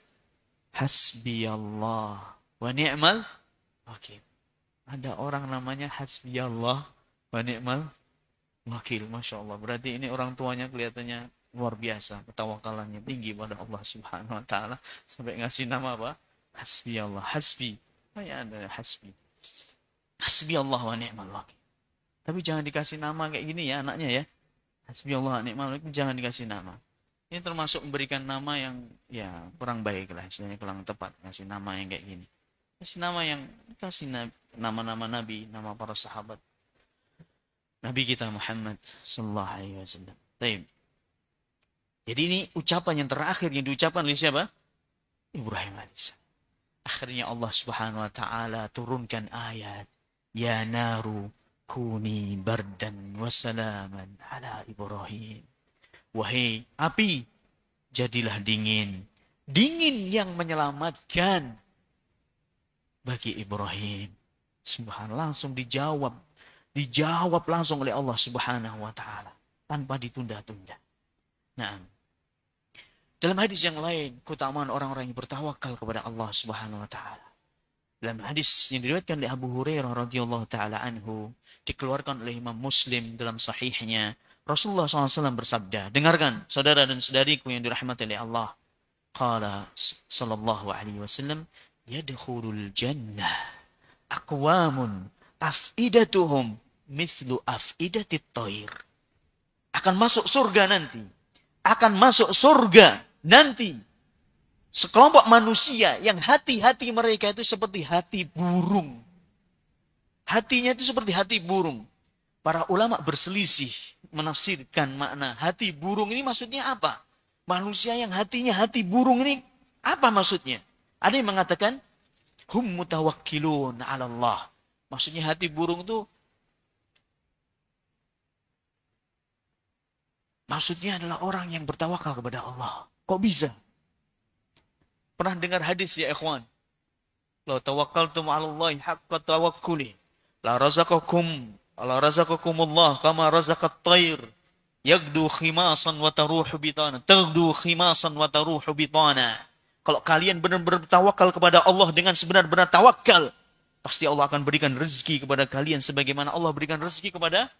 hasbi Allah wa ni'mal wakil. Ada orang namanya hasbi Allah wa ni'mal wakil. Masya Allah. Berarti ini orang tuanya kelihatannya luar biasa. Ketawakalannya tinggi pada Allah Subhanahu wa ta'ala. Sampai ngasih nama apa? Hasbi Allah. Hasbi. Banyak ada hasbi. Hasbi Allah wa ni'mal wakil. Tapi jangan dikasih nama kayak gini ya anaknya ya. Hasbi Allah wa ni'mal wakil. Jangan dikasih nama. Ini termasuk memberikan nama yang ya kurang baik lah. Istilahnya kurang tepat. Ngasih nama yang kayak gini. Kasih nama yang nama-nama Nabi. Nama para sahabat. Nabi kita Muhammad sallallahu alaihi wasallam. Baik. Jadi ini ucapan yang terakhir yang diucapkan oleh siapa? Ibrahim alaihissalam. Akhirnya Allah Subhanahu wa taala turunkan ayat, ya naru kuni bardan wa salaman ala Ibrahim. Wahai api, jadilah dingin. Dingin yang menyelamatkan bagi Ibrahim. Subhanallah, langsung dijawab. Dijawab langsung oleh Allah Subhanahu wa taala tanpa ditunda-tunda. Nah, dalam hadis yang lain, keutamaan orang-orang yang bertawakal kepada Allah Subhanahu wa taala. Dalam hadis yang diriwayatkan oleh Abu Hurairah radhiyallahu taala anhu, dikeluarkan oleh Imam Muslim dalam sahihnya, Rasulullah SAW bersabda, dengarkan saudara dan saudariku yang dirahmati oleh Allah. Qala sallallahu alaihi wasallam, yadkhulul jannah aqwamun afidatuhum mithlu afidatit thair. Akan masuk surga nanti. Akan masuk surga nanti sekelompok manusia yang hati-hati mereka itu seperti hati burung. Hatinya itu seperti hati burung. Para ulama berselisih menafsirkan makna hati burung ini maksudnya apa? Manusia yang hatinya hati burung ini apa maksudnya? Ada yang mengatakan hum mutawakkilun 'ala Allah. Maksudnya hati burung itu maksudnya adalah orang yang bertawakal kepada Allah. Kok bisa? Pernah dengar hadis ya ikhwan? La tawakkaltum 'ala Allah haqqa tawakkuli. La razaqakumullah kama razaqat tayr. Yagdu khimasan wa taruhu bitana. Tagdu khimasan wa taruhu bitana. Kalau kalian benar-benar bertawakal kepada Allah dengan sebenar-benar tawakal, pasti Allah akan berikan rezeki kepada kalian sebagaimana Allah berikan rezeki kepada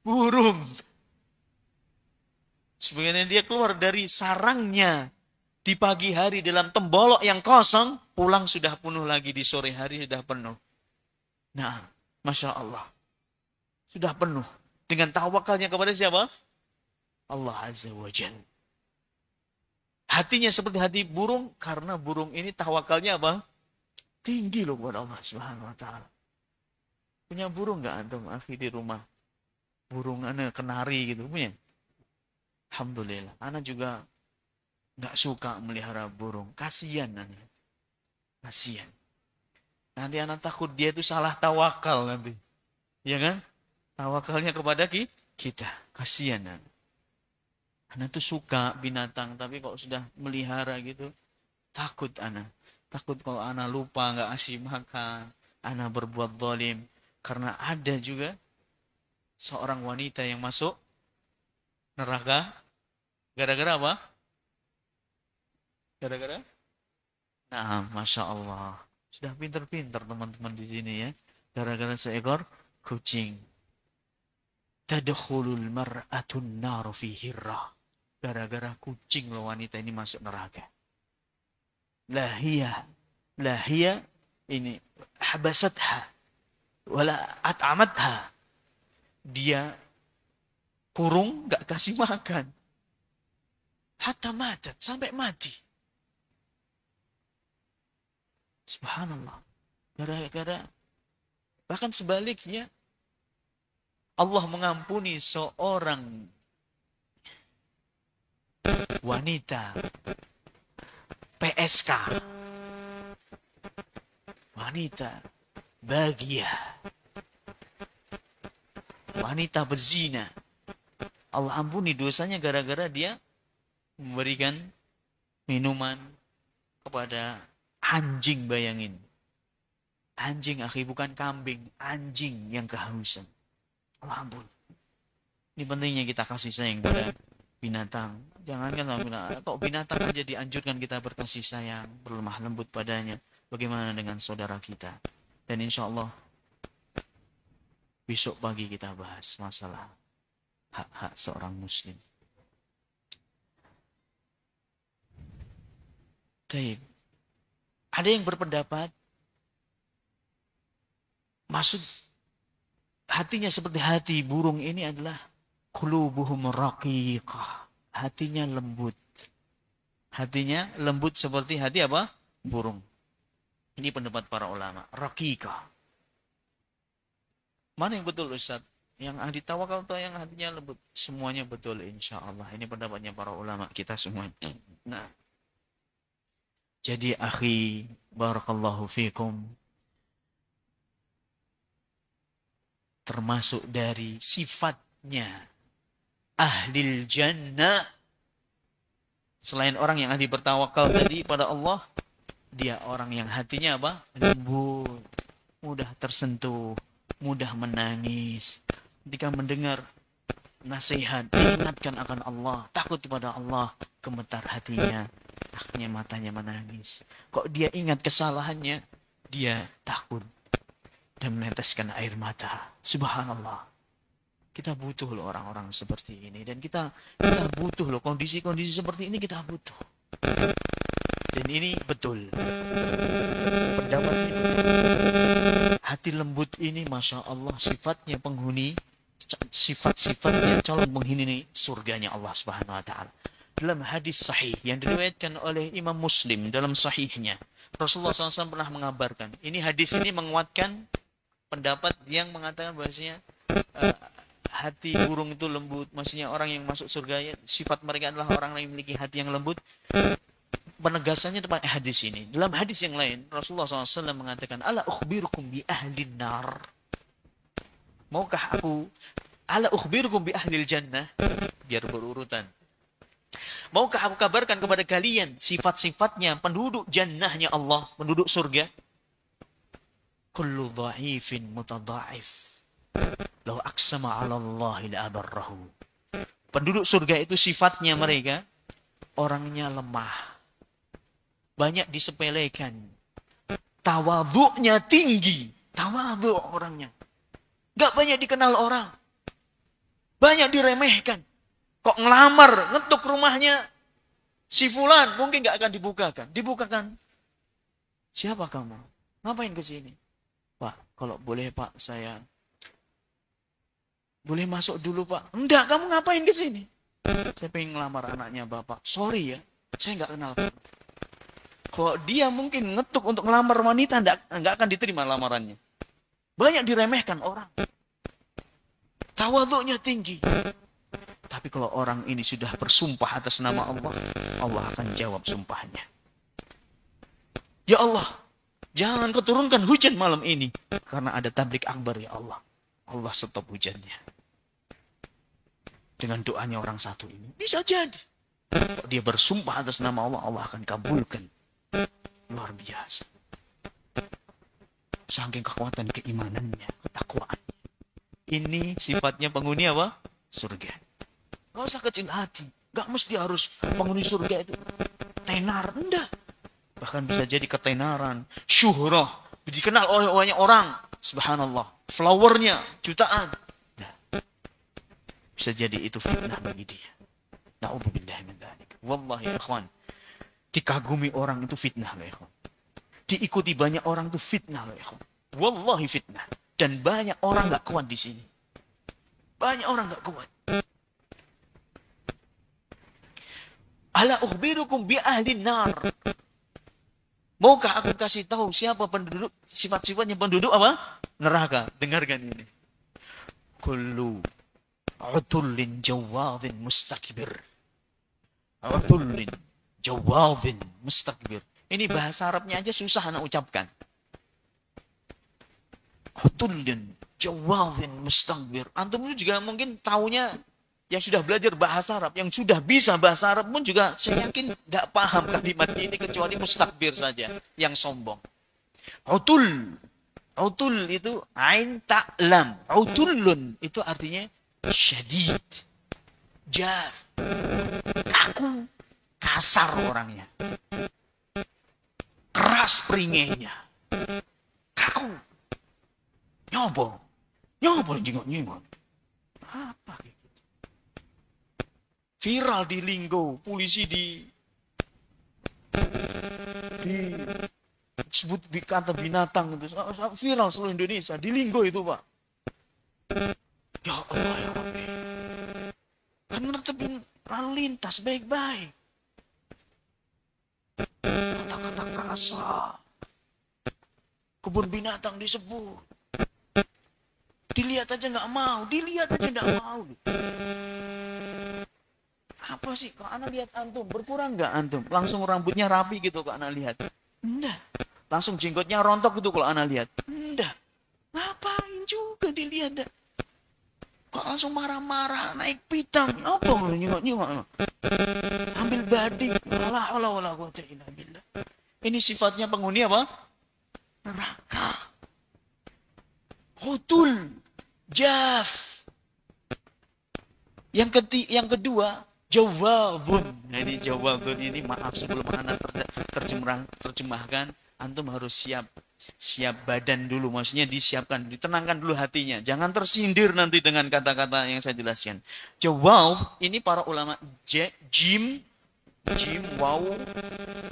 burung. Sebenarnya dia keluar dari sarangnya di pagi hari dalam tembolok yang kosong, pulang sudah penuh lagi di sore hari sudah penuh. Nah, Masya Allah. Sudah penuh. Dengan tawakalnya kepada siapa? Allah Azza wa Jalla. Hatinya seperti hati burung, karena burung ini tawakalnya apa? Tinggi loh kepada Allah Subhanahu wa ta'ala. Punya burung nggak antum akhi di rumah? Burung kenari gitu punya? Alhamdulillah. Ana juga nggak suka melihara burung. Kasian anak. Kasian. Nanti anak takut dia itu salah tawakal nanti. Ya kan? Tawakalnya kepada kita. Kasian anak. Anak tuh suka binatang, tapi kok sudah melihara gitu, takut anak. Takut kalau anak lupa nggak kasih makan, anak berbuat zalim. Karena ada juga seorang wanita yang masuk neraka gara-gara apa? Gara-gara? Nah, Masya Allah. Sudah pintar-pintar teman-teman di sini ya. Gara-gara seekor kucing. Tadkhulul mar'atun nar fi hirrah. Gara-gara kucing loh wanita ini masuk neraka. Lahiyah ini habasatha wala at'amatha. Dia kurung gak kasih makan. Hatta matat, sampai mati. Subhanallah. Gara-gara bahkan sebaliknya Allah mengampuni seorang wanita PSK, wanita bahagia, wanita berzina, Allah ampuni dosanya gara-gara dia memberikan minuman kepada anjing. Bayangin, anjing akhi, bukan kambing, anjing yang kehausan. Allah ampun. Ini pentingnya kita kasih sayang pada binatang. Jangankan binatang, kok binatang aja dianjurkan kita berkasih sayang, berlemah lembut padanya. Bagaimana dengan saudara kita? Dan insya Allah besok pagi kita bahas masalah hak-hak seorang muslim. Baik. Ada yang berpendapat maksud hatinya seperti hati burung ini adalah qulubuhum raqiqah. Hatinya lembut. Hatinya lembut seperti hati apa? Burung. Ini pendapat para ulama. Raqiqah. Mana yang betul Ustaz? Yang ahli tawakal atau yang hatinya lembut? Semuanya betul insya Allah. Ini pendapatnya para ulama kita semua. Nah. Jadi akhi, barakallahu fikum, termasuk dari sifatnya ahlil jannah, selain orang yang ahli bertawakal tadi pada Allah, dia orang yang hatinya apa? Lembut, mudah tersentuh, mudah menangis. Ketika mendengar nasihat, diingatkan akan Allah, takut kepada Allah, gemetar hatinya, akhirnya matanya menangis. Kok dia ingat kesalahannya, dia takut dan meneteskan air mata. Subhanallah. Kita butuh loh orang-orang seperti ini. Dan kita butuh loh kondisi-kondisi seperti ini, kita butuh. Dan ini betul. Pendapat ini betul. Hati lembut ini Masya Allah sifatnya penghuni, sifat-sifatnya calon penghuni surganya Allah Subhanahu wa ta'ala. Dalam hadis sahih yang diriwayatkan oleh Imam Muslim dalam sahihnya, Rasulullah SAW pernah mengabarkan. Ini hadis ini menguatkan pendapat yang mengatakan bahwasanya hati burung itu lembut. Maksudnya orang yang masuk surga, sifat mereka adalah orang yang memiliki hati yang lembut. Penegasannya tepat hadis ini. Dalam hadis yang lain, Rasulullah SAW mengatakan, Ala ukhbirukum bi ahlin nar. Maukah aku, ala ukhbirukum bi ahlil jannah. Biar berurutan. Maukah aku kabarkan kepada kalian sifat-sifatnya penduduk jannahnya Allah, penduduk surga? Kullu dha'ifin mutadha'if. Lau aqsama 'ala Allah la abarrahu. Penduduk surga itu sifatnya mereka orangnya lemah. Banyak disepelekan. Tawadhu'nya tinggi. Tawadhu' orangnya. Gak banyak dikenal orang. Banyak diremehkan. Kok ngelamar, ngetuk rumahnya si fulan, mungkin gak akan dibukakan. Dibukakan. Siapa kamu? Ngapain ke sini? Pak, kalau boleh Pak, saya boleh masuk dulu Pak. Enggak, kamu ngapain ke sini? Saya pengen ngelamar anaknya Bapak. Sorry ya, saya gak kenal kamu. Kalau dia mungkin ngetuk untuk ngelamar wanita, enggak akan diterima lamarannya. Banyak diremehkan orang. Tawadhu'nya tinggi. Tapi kalau orang ini sudah bersumpah atas nama Allah, Allah akan jawab sumpahnya. Ya Allah, jangan kau turunkan hujan malam ini. Karena ada tablik akbar ya Allah. Allah stop hujannya. Dengan doanya orang satu ini. Bisa jadi. Kalau dia bersumpah atas nama Allah, Allah akan kabulkan. Luar biasa. Saking kekuatan keimanannya, ketakwaannya. Ini sifatnya penghuni apa? Surga. Gak usah kecil hati. Gak mesti harus penghuni surga itu tenar. Enggak. Bahkan bisa jadi ketenaran. Syuhrah. Dikenal oleh banyak orang. Subhanallah. Flowernya jutaan. Nah, bisa jadi itu fitnah bagi dia. Na'udzubillah min dzalik. Wallahi ikhwan. Dikagumi orang itu fitnah loh ikhwan. Diikuti banyak orang itu fitnah loh ikhwan. Wallahi fitnah. Dan banyak orang gak kuat di sini. Banyak orang gak kuat. Ala ukhbirukum bi ahli nar. Maukah aku kasih tahu siapa penduduk, sifat-sifatnya penduduk apa? Neraka. Dengarkan ini. Kullu utullin jawadin mustakbir. Utullin, jawadin, mustakbir. Ini bahasa Arabnya aja susah anak ucapkan. Utullin, jawadin, mustakbir. Antum itu juga mungkin taunya yang sudah belajar bahasa Arab, yang sudah bisa bahasa Arab pun juga saya yakin nggak paham kalimat ini kecuali mustakbir saja, yang sombong. Utul, utul itu ain ta'lam. Utullun itu artinya syadid, jaf, kaku, kasar orangnya, keras peringainya, kaku, nyobol, nyobol jenggot-jenggot. Apa gitu? Viral di Linggo, polisi disebut kata binatang itu viral seluruh Indonesia di Linggo itu, Pak. Ya Allah ya Rabbi. Kan menertibin lalu lintas baik-baik. Kata-kata kasar. Kebun binatang disebut. Dilihat aja nggak mau, dilihat aja nggak mau. Apa sih kalau anak lihat antum berkurang nggak antum? Langsung rambutnya rapi gitu kalau anak lihat. Enggak. Langsung jenggotnya rontok gitu kalau anak lihat. Enggak. Ngapain juga dilihat dah. Kok langsung marah-marah naik pitang? Apa nyengok-nyengok? Ambil badik. Wala quwwata illa billah. Ini sifatnya penghuni apa? Neraka. Hutul. Jaf. Yang kedua, jawabun. Nah, ini jawabun ini maaf sebelum anak terjemahkan, antum harus siap badan dulu, maksudnya disiapkan, ditenangkan dulu hatinya, jangan tersindir nanti dengan kata-kata yang saya jelaskan. Jawab ini para ulama jim waw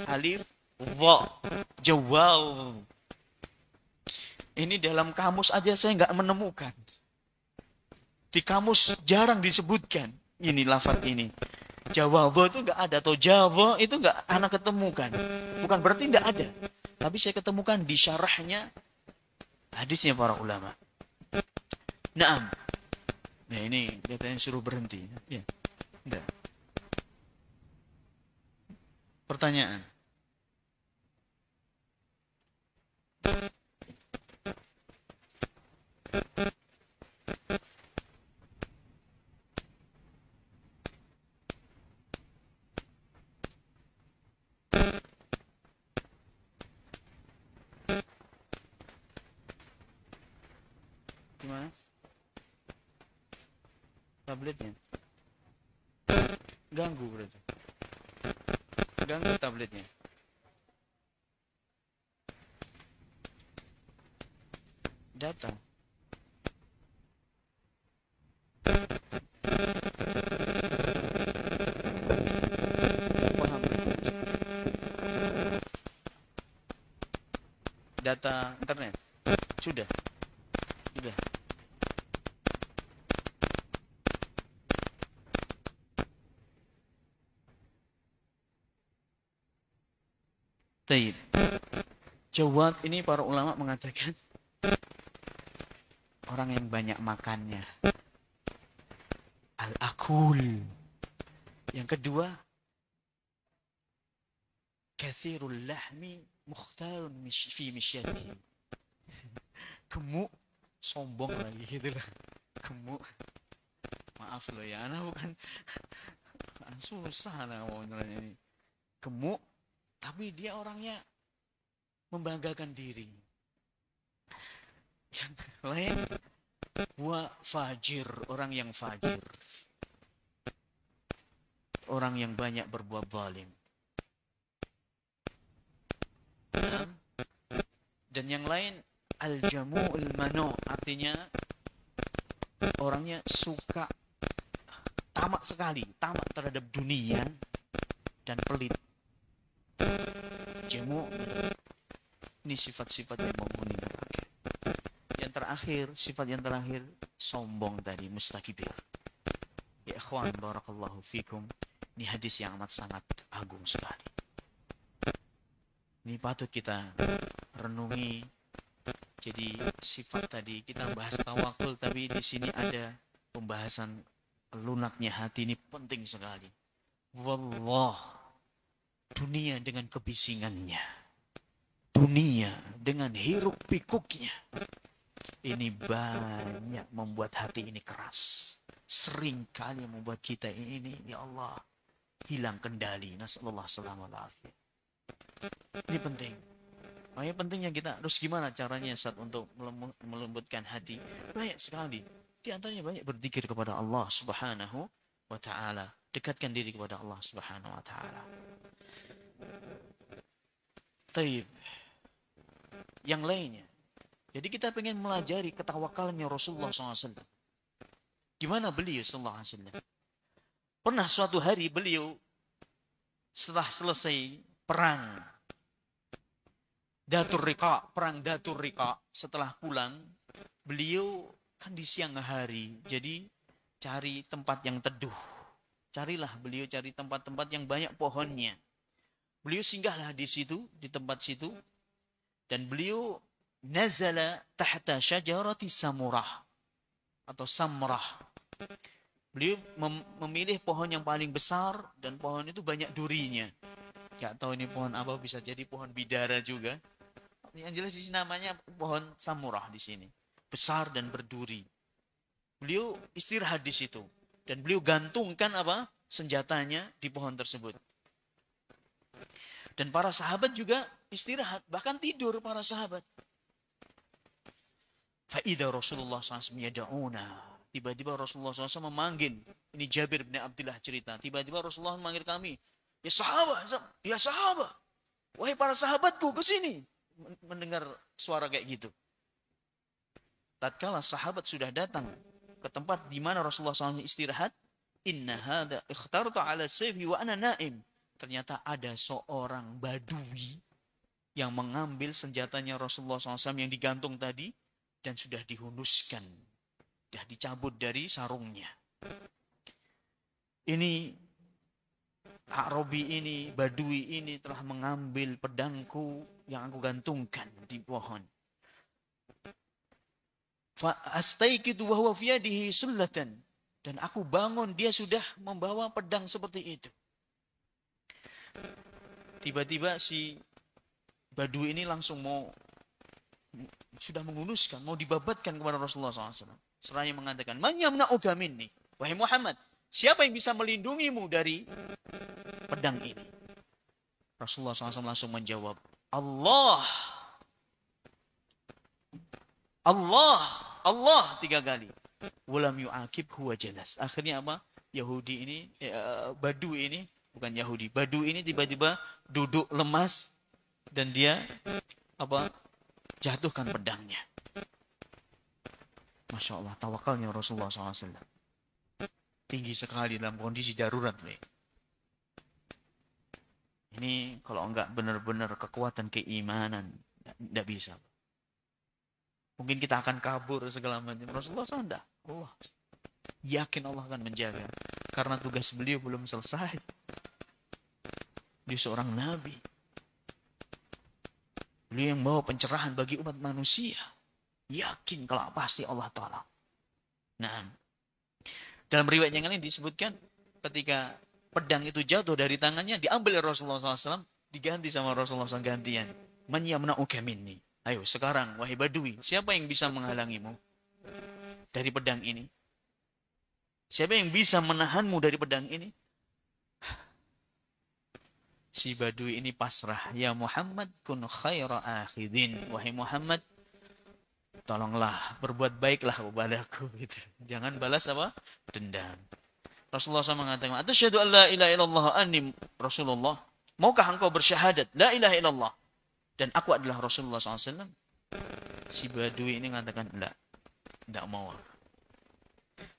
alif wa jawab. Ini dalam kamus aja saya nggak menemukan. Di kamus jarang disebutkan ini lafaz ini. Jawa itu nggak ada, atau Jawa itu nggak anak ketemukan. Bukan berarti nggak ada, tapi saya ketemukan di syarahnya hadisnya para ulama. Naam. Nah ini katanya suruh berhenti. Ya. Enggak. Pertanyaan. Gimana? Tabletnya? Ganggu berarti. Ganggu tabletnya. Data. Paham. Data internet. Sudah. Taib. Jawad ini para ulama mengatakan orang yang banyak makannya. Al-akul. Yang kedua, kathirul lahmi mukhtarun fi misyatihi. Gemuk, sombong lagi gitu lah. Gemuk. Maaf loh ya, anak bukan susah lah ngomongnya ini. Gemuk, tapi dia orangnya membanggakan diri. Yang lain, wa fajir, orang yang fajir. Orang yang banyak berbuat zalim. Dan yang lain, al-jamu'ul manu, artinya orangnya suka tamak sekali, tamak terhadap dunia dan pelit. Jamu, ini sifat-sifat yang menghuni neraka. Yang terakhir, sifat yang terakhir, sombong tadi, mustakbir. Ya ikhwan, barakallahu fikum. Ini hadis yang amat sangat agung sekali. Ini patut kita renungi. Jadi sifat tadi kita bahas tawakul, tapi di sini ada pembahasan lunaknya hati, ini penting sekali. Wallah, dunia dengan kebisingannya, dunia dengan hiruk pikuknya, ini banyak membuat hati ini keras. Sering kali membuat kita ini, ya Allah, hilang kendali. Nasallallahu alaihi. Ini penting. Makanya pentingnya kita harus gimana caranya saat untuk melembutkan hati. Banyak sekali. Di antaranya banyak berzikir kepada Allah Subhanahu wa ta'ala. Dekatkan diri kepada Allah Subhanahu wa ta'ala. Taib. Yang lainnya. Jadi kita pengen melajari ketawakalnya Rasulullah SAW. Gimana beliau sallallahu alaihi wasallam? Pernah suatu hari beliau setelah selesai perang perang Datur Riqa, setelah pulang, beliau kan di siang hari, jadi cari tempat yang teduh. Carilah beliau cari tempat-tempat yang banyak pohonnya. Beliau singgahlah di situ, di tempat situ, dan beliau nazala tahta syajarati samurah atau samrah. Beliau memilih pohon yang paling besar dan pohon itu banyak durinya. Gak tahu ini pohon apa, bisa jadi pohon bidara juga. Yang jelas di sini namanya pohon samurah di sini. Besar dan berduri. Beliau istirahat di situ dan beliau gantungkan apa? Senjatanya di pohon tersebut. Dan para sahabat juga istirahat, bahkan tidur para sahabat. Fa'idha Rasulullah SAW yada'una. Tiba-tiba Rasulullah SAW memanggil. Ini Jabir bin Abdullah cerita. Tiba-tiba Rasulullah memanggil kami. Ya sahabat. Wahai para sahabatku, ke sini. Mendengar suara kayak gitu. Tatkala sahabat sudah datang ke tempat di mana Rasulullah SAW istirahat, inna hadza ikhtarta ala sayfi wa ana naim. Ternyata ada seorang badui yang mengambil senjatanya Rasulullah SAW yang digantung tadi dan sudah dihunuskan, sudah dicabut dari sarungnya. Ini Arabi ini, Badui ini telah mengambil pedangku yang aku gantungkan di pohon. Fa astayqidu wa huwa fi yadihi sullatan. Dan aku bangun, dia sudah membawa pedang seperti itu. Tiba-tiba si Badui ini langsung sudah menghunuskan, mau dibabatkan kepada Rasulullah SAW. Seraya mengatakan, man yamna'uka minni? Wahai Muhammad, siapa yang bisa melindungimu dari pedang ini? Rasulullah SAW langsung menjawab, Allah. Allah, Allah 3 kali. Walam yu'akib huwa jelas. Akhirnya apa? Yahudi ini, Badui ini, bukan Yahudi, Badui ini tiba-tiba duduk lemas dan dia apa? Jatuhkan pedangnya. Masya Allah, tawakalnya Rasulullah SAW. Tinggi sekali dalam kondisi darurat. Ini kalau enggak benar-benar kekuatan keimanan, enggak bisa. Mungkin kita akan kabur segala macam. Rasulullah SAW enggak. Allah yakin Allah akan menjaga. Karena tugas beliau belum selesai. Dia seorang nabi. Beliau yang bawa pencerahan bagi umat manusia. Yakin kalau pasti Allah tolong. Nah, dalam riwayat yang lain disebutkan ketika pedang itu jatuh dari tangannya, diambil Rasulullah SAW, diganti sama Rasulullah SAW gantian. Man yamna'uka minni? Ayo sekarang, wahai Badui, siapa yang bisa menghalangimu dari pedang ini? Siapa yang bisa menahanmu dari pedang ini? Si Badui ini pasrah. Ya Muhammad kun khaira akhidin. Wahai Muhammad, tolonglah, berbuat baiklah kepadaku. Gitu. Jangan balas apa? Dendam. Rasulullah SAW mengatakan, asyhadu an la ilaha illallah anni Rasulullah. Maukah engkau bersyahadat? La ilaha illallah. Dan aku adalah Rasulullah SAW. Si Badui ini mengatakan, tidak mau.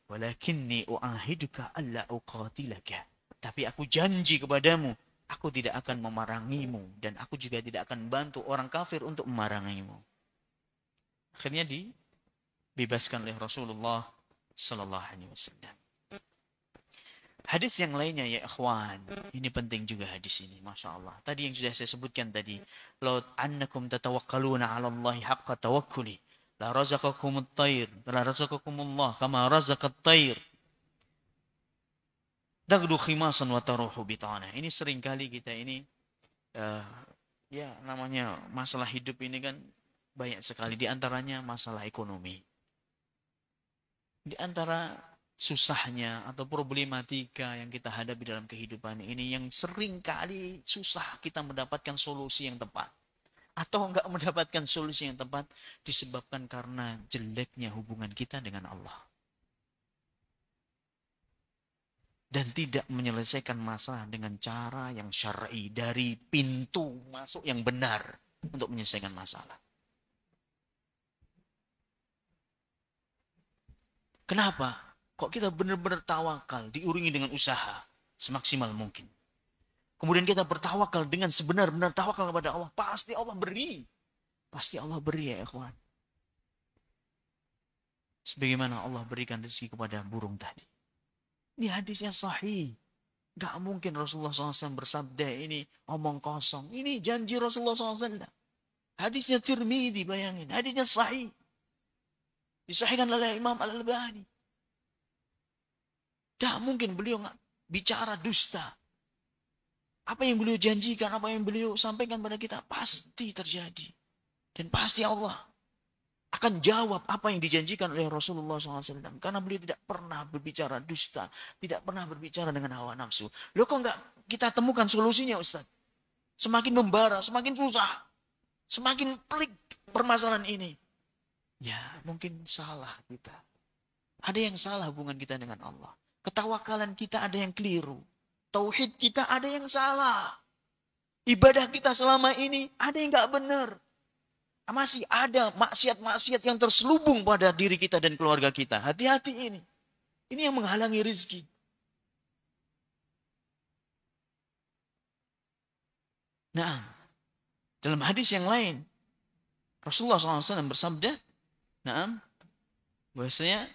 Walakinni u'ahiduka alla uqatilaka. Tapi aku janji kepadamu, aku tidak akan memerangimu. Dan aku juga tidak akan bantu orang kafir untuk memerangimu. Akhirnya dibebaskan oleh Rasulullah Sallallahu Alaihi Wasallam. Hadis yang lainnya ya ikhwan, ini penting juga hadis ini, Masya Allah. Tadi yang sudah saya sebutkan tadi, law annakum tatawakkaluna 'ala Allahi haqqa tawakkuli, la razaqakumut tayr, la razaqakumullah kama razaqat tayr. Taghdu khimasan wa taruhu bitana. Ini seringkali kita ini eh, ya namanya masalah hidup ini kan banyak sekali, di antaranya masalah ekonomi. Di antara susahnya atau problematika yang kita hadapi dalam kehidupan ini yang sering kali susah kita mendapatkan solusi yang tepat atau enggak mendapatkan solusi yang tepat disebabkan karena jeleknya hubungan kita dengan Allah dan tidak menyelesaikan masalah dengan cara yang syar'i dari pintu masuk yang benar untuk menyelesaikan masalah. Kenapa? Kok kita benar-benar tawakal, diiringi dengan usaha semaksimal mungkin. Kemudian kita bertawakal dengan sebenar-benar tawakal kepada Allah. Pasti Allah beri. Pasti Allah beri ya ikhwan. Sebagaimana Allah berikan rezeki kepada burung tadi. Ini hadisnya sahih. Gak mungkin Rasulullah SAW bersabda ini omong kosong. Ini janji Rasulullah SAW. Hadisnya Tirmidzi, bayangin. Hadisnya sahih. Disahihkan oleh Imam Al-Albani. Tidak mungkin beliau nggak bicara dusta. Apa yang beliau janjikan, apa yang beliau sampaikan pada kita pasti terjadi. Dan pasti Allah akan jawab apa yang dijanjikan oleh Rasulullah SAW. Karena beliau tidak pernah berbicara dusta. Tidak pernah berbicara dengan hawa nafsu. Loh kok nggak kita temukan solusinya Ustaz? Semakin membara, semakin susah. Semakin pelik permasalahan ini. Ya, mungkin salah kita. Ada yang salah hubungan kita dengan Allah. Ketawakalan kita ada yang keliru. Tauhid kita ada yang salah. Ibadah kita selama ini ada yang gak benar. Masih ada maksiat-maksiat yang terselubung pada diri kita dan keluarga kita. Hati-hati ini. Ini yang menghalangi rezeki. Nah, dalam hadis yang lain, Rasulullah SAW bersabda, nah, bahwasanya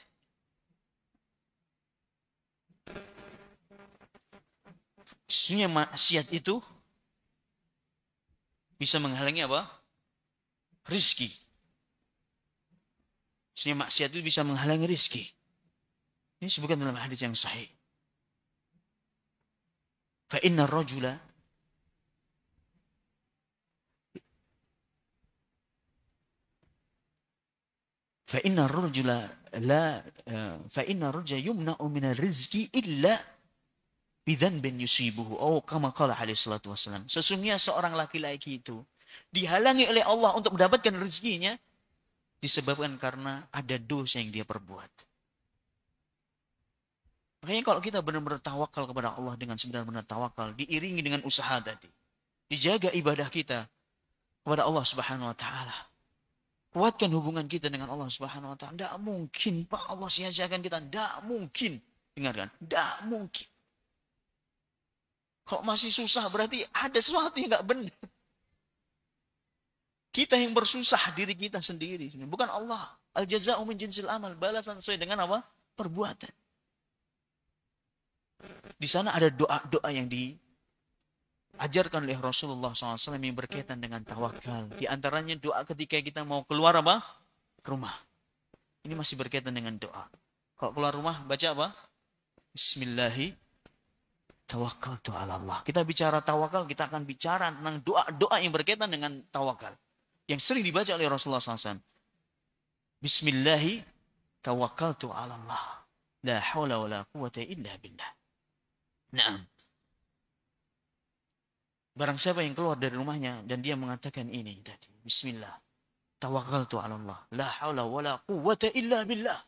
sesungguhnya maksiat itu bisa menghalangi apa? Rizki. Sesungguhnya maksiat itu bisa menghalangi rizki. Ini disebutkan dalam hadis yang sahih. Fa inna rajula فإن الرجل لا فإن الرجل يمنع من الرزق إلا بذنب يصيبه أو كما قال عليه الصلاة والسلام. Sesungguhnya seorang laki-laki itu dihalangi oleh Allah untuk mendapatkan rezekinya disebabkan karena ada dosa yang dia perbuat. Makanya kalau kita benar-benar tawakal kepada Allah dengan sebenar-benar tawakal diiringi dengan usaha tadi, dijaga ibadah kita kepada Allah Subhanahu wa taala. Kuatkan hubungan kita dengan Allah Subhanahu wa taala. Tidak mungkin Pak Allah sia-siakan kita. Tidak mungkin. Dengarkan. Tidak mungkin. Kalau masih susah berarti ada sesuatu yang tidak benar. Kita yang bersusah diri kita sendiri. Bukan Allah. Al-jaza'u min jinsil amal. Balasan sesuai dengan apa? Perbuatan. Di sana ada doa-doa yang diajarkan oleh Rasulullah SAW yang berkaitan dengan tawakal. Di antaranya doa ketika kita mau keluar apa? Rumah. Ini masih berkaitan dengan doa. Kalau keluar rumah baca apa? Bismillahi tawakkaltu ala Allah. Kita bicara tawakal, kita akan bicara tentang doa-doa yang berkaitan dengan tawakal. Yang sering dibaca oleh Rasulullah SAW. Bismillahi tawakkaltu ala Allah. La hawla wa la quwata illa billah. Naam. Barang siapa yang keluar dari rumahnya dan dia mengatakan ini tadi. Bismillah. Tawakkaltu ala Allah. La hawla wa la quwwata illa billah.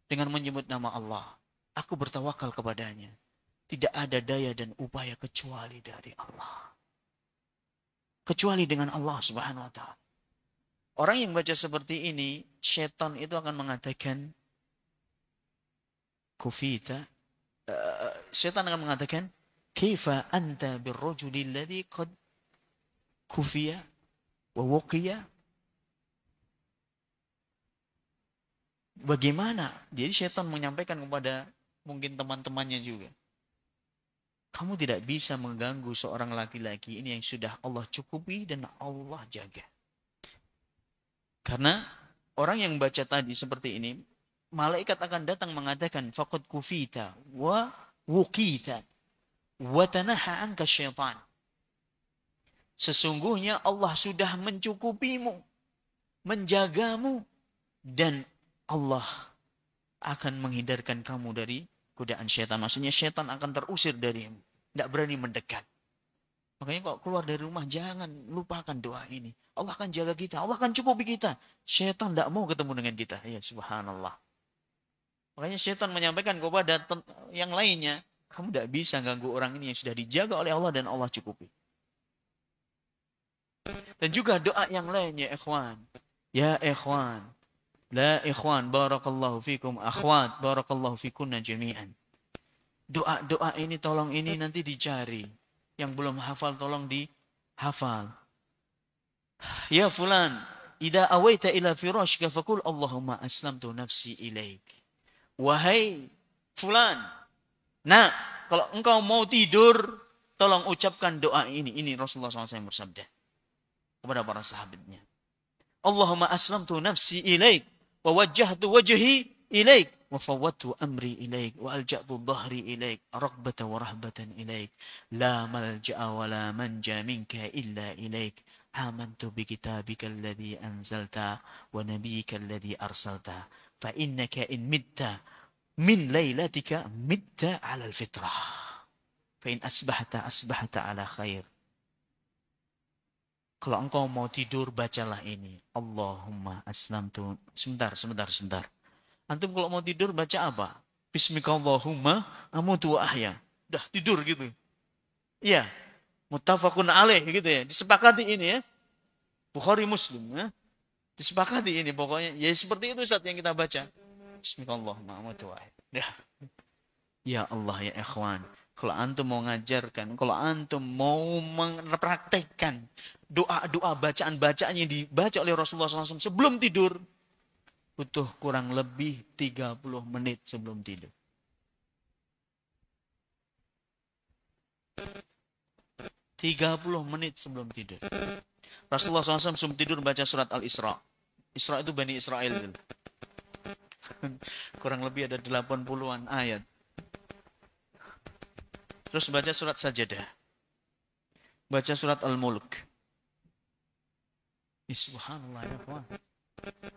Dengan menyebut nama Allah. Aku bertawakal kepadanya. Tidak ada daya dan upaya kecuali dari Allah. Kecuali dengan Allah Subhanahu wa ta'ala. Orang yang baca seperti ini, syaitan itu akan mengatakan kufita. Syaitan akan mengatakan kaifa anta birrajuli alladhi qad kufiya wa waqiya. Bagaimana? Jadi syaitan menyampaikan kepada mungkin teman-temannya juga. Kamu tidak bisa mengganggu seorang laki-laki ini yang sudah Allah cukupi dan Allah jaga. Karena orang yang baca tadi seperti ini, malaikat akan datang mengatakan faqad kufita wa wuqita wa tanaha anka syaitan. Sesungguhnya Allah sudah mencukupimu, menjagamu, dan Allah akan menghindarkan kamu dari godaan syaitan. Maksudnya syaitan akan terusir darimu. Tidak berani mendekat. Makanya kalau keluar dari rumah, jangan lupakan doa ini. Allah akan jaga kita. Allah akan cukupi kita. Syaitan tidak mau ketemu dengan kita. Ya subhanallah. Makanya syaitan menyampaikan kepada yang lainnya, kamu tidak bisa ganggu orang ini yang sudah dijaga oleh Allah dan Allah cukupi. Dan juga doa yang lainnya, ikhwan. Ya ikhwan. La ikhwan, barakallahu fikum. Akhwat, barakallahu fikunna jami'an. Doa-doa ini tolong ini nanti dicari. Yang belum hafal tolong dihafal. Ya fulan, idza awaita ila firashika faqul Allahumma aslamtu nafsi ilaik. Wahai fulan. Nah, kalau engkau mau tidur, tolong ucapkan doa ini. Ini Rasulullah SAW bersabda kepada para sahabatnya. Allahumma aslamtu nafsi ilaik. Wa wajjahtu wajhi ilaik. Wa fawwadtu amri ilaik. Wa alja'tu dhahri ilaik. Raghbatan wa rahbatan ilaik. La malja'a wa la manja minka illa ilaik. Amantu bi kitabika alladhi anzalta. Wa nabiyyika alladhi arsalta. Fa innaka in mitta min laylatika mitta ala al-fitrah. Fa in asbahta ala khair. Kalau engkau mau tidur, bacalah ini. Allahumma aslamtu. Sebentar. Antum kalau mau tidur, baca apa? Bismikallahumma amutu wa ahya. Udah tidur gitu. Iya. Muttafaqun alaih gitu ya. Disepakati ini ya. Bukhari Muslim ya. Disepakati ini pokoknya. Ya seperti itu Ustaz yang kita baca. Bismikallahumma amutu wa ahya. Ya Allah ya ikhwan. Kalau antum mau ngajarkan, kalau antum mau mempraktekkan doa-doa bacaan-bacaan yang dibaca oleh Rasulullah SAW sebelum tidur, butuh kurang lebih 30 menit sebelum tidur. 30 menit sebelum tidur. Rasulullah SAW sebelum tidur baca surat Al-Isra. Isra itu Bani Israel. Kurang lebih ada 80-an ayat. Terus baca surat Sajadah. Baca surat Al-Mulk. Subhanallah ya kawan.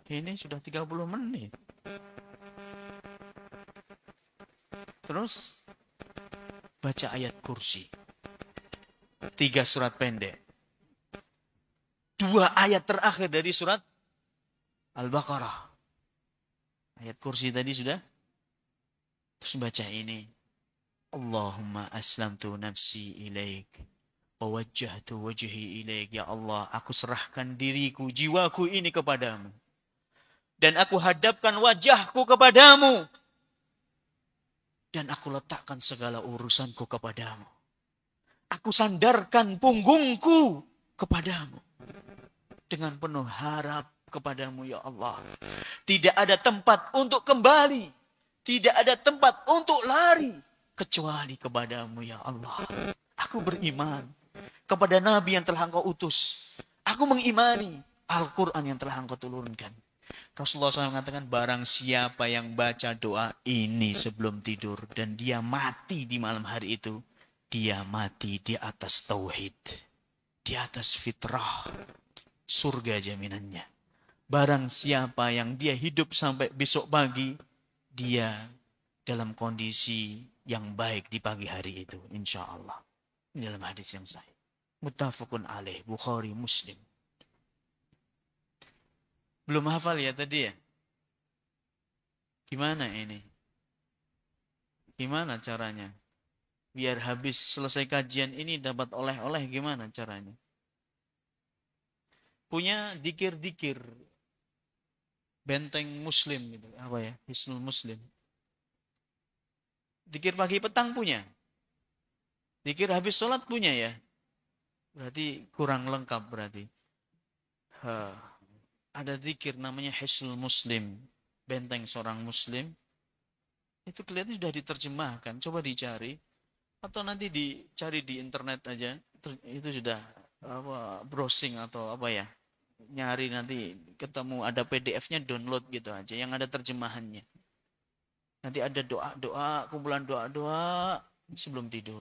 Ini sudah 30 menit. Terus baca ayat kursi. 3 surat pendek. 2 ayat terakhir dari surat Al-Baqarah. Ayat kursi tadi sudah. Terus baca ini. Allahumma aslamtu nafsi ilaik. Wa wajjahtu wajhi ilaik. Ya Allah, aku serahkan diriku, jiwaku ini kepadamu. Dan aku hadapkan wajahku kepadamu. Dan aku letakkan segala urusanku kepadamu. Aku sandarkan punggungku kepadamu. Dengan penuh harap kepadamu ya Allah. Tidak ada tempat untuk kembali. Tidak ada tempat untuk lari. Kecuali kepadamu ya Allah. Aku beriman kepada Nabi yang telah engkau utus. Aku mengimani Al-Quran yang telah engkau turunkan. Rasulullah SAW mengatakan, barang siapa yang baca doa ini sebelum tidur dan dia mati di malam hari itu, dia mati di atas tauhid, di atas fitrah, surga jaminannya. Barang siapa yang dia hidup sampai besok pagi, dia dalam kondisi yang baik di pagi hari itu, insya Allah. Ini dalam hadis yang sahih. Muttafaqun alaih, Bukhari, Muslim. Belum hafal ya tadi ya? Gimana ini? Gimana caranya? Biar habis selesai kajian ini dapat oleh-oleh, gimana caranya? Punya dikir-dikir benteng Muslim gitu. Apa ya? Hisnul Muslim. Dikir pagi petang punya. Dikir habis sholat punya ya. Berarti kurang lengkap berarti. Ada dikir namanya Hisnul Muslim. Benteng seorang Muslim. Itu kelihatan sudah diterjemahkan. Coba dicari. Atau nanti dicari di internet aja. Itu sudah browsing atau apa ya. Nyari nanti ketemu ada PDF-nya, download gitu aja. Yang ada terjemahannya. Nanti ada doa-doa, kumpulan doa-doa sebelum tidur.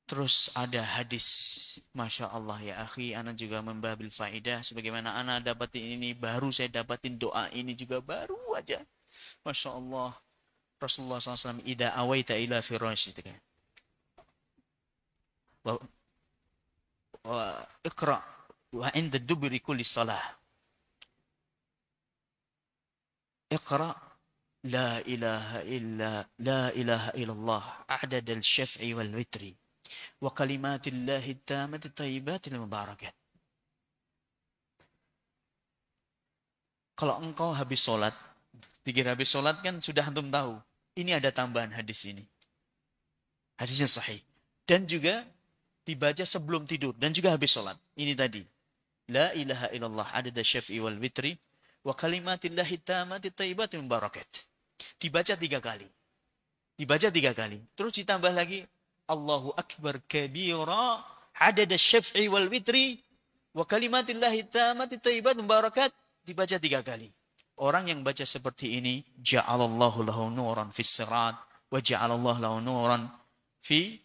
Terus ada hadis, Masya Allah ya akhi, ana juga membabil faidah, sebagaimana ana dapatin ini, baru saya dapatin doa ini juga baru aja. Masya Allah, Rasulullah SAW, Ida awaita ila firash, wa iqra wa inda dubri kulli salah. Iqra la ilaha illallah a'dad al-syaf'i wal witri wa kalimatillahi tammati thayyibatil mubarakat. Kalau engkau habis sholat, pikir habis sholat kan sudah antum tahu. Ini ada tambahan hadis ini. Hadisnya sahih. Dan juga dibaca sebelum tidur. Dan juga habis sholat. Ini tadi. La ilaha illallah adada syaf'i wal witri wa kalimatillahi tammati thayyibatil mubarakat. Dibaca 3 kali. Dibaca 3 kali. Terus ditambah lagi Allahu Akbar kabira adada syaf'i wal witri wa kalimatillahi tammati thayyibatil mubarakat. Dibaca 3 kali. Orang yang baca seperti ini, ja'alallahu lahu nuran fis sirat wa ja'alallahu lahu nuran fi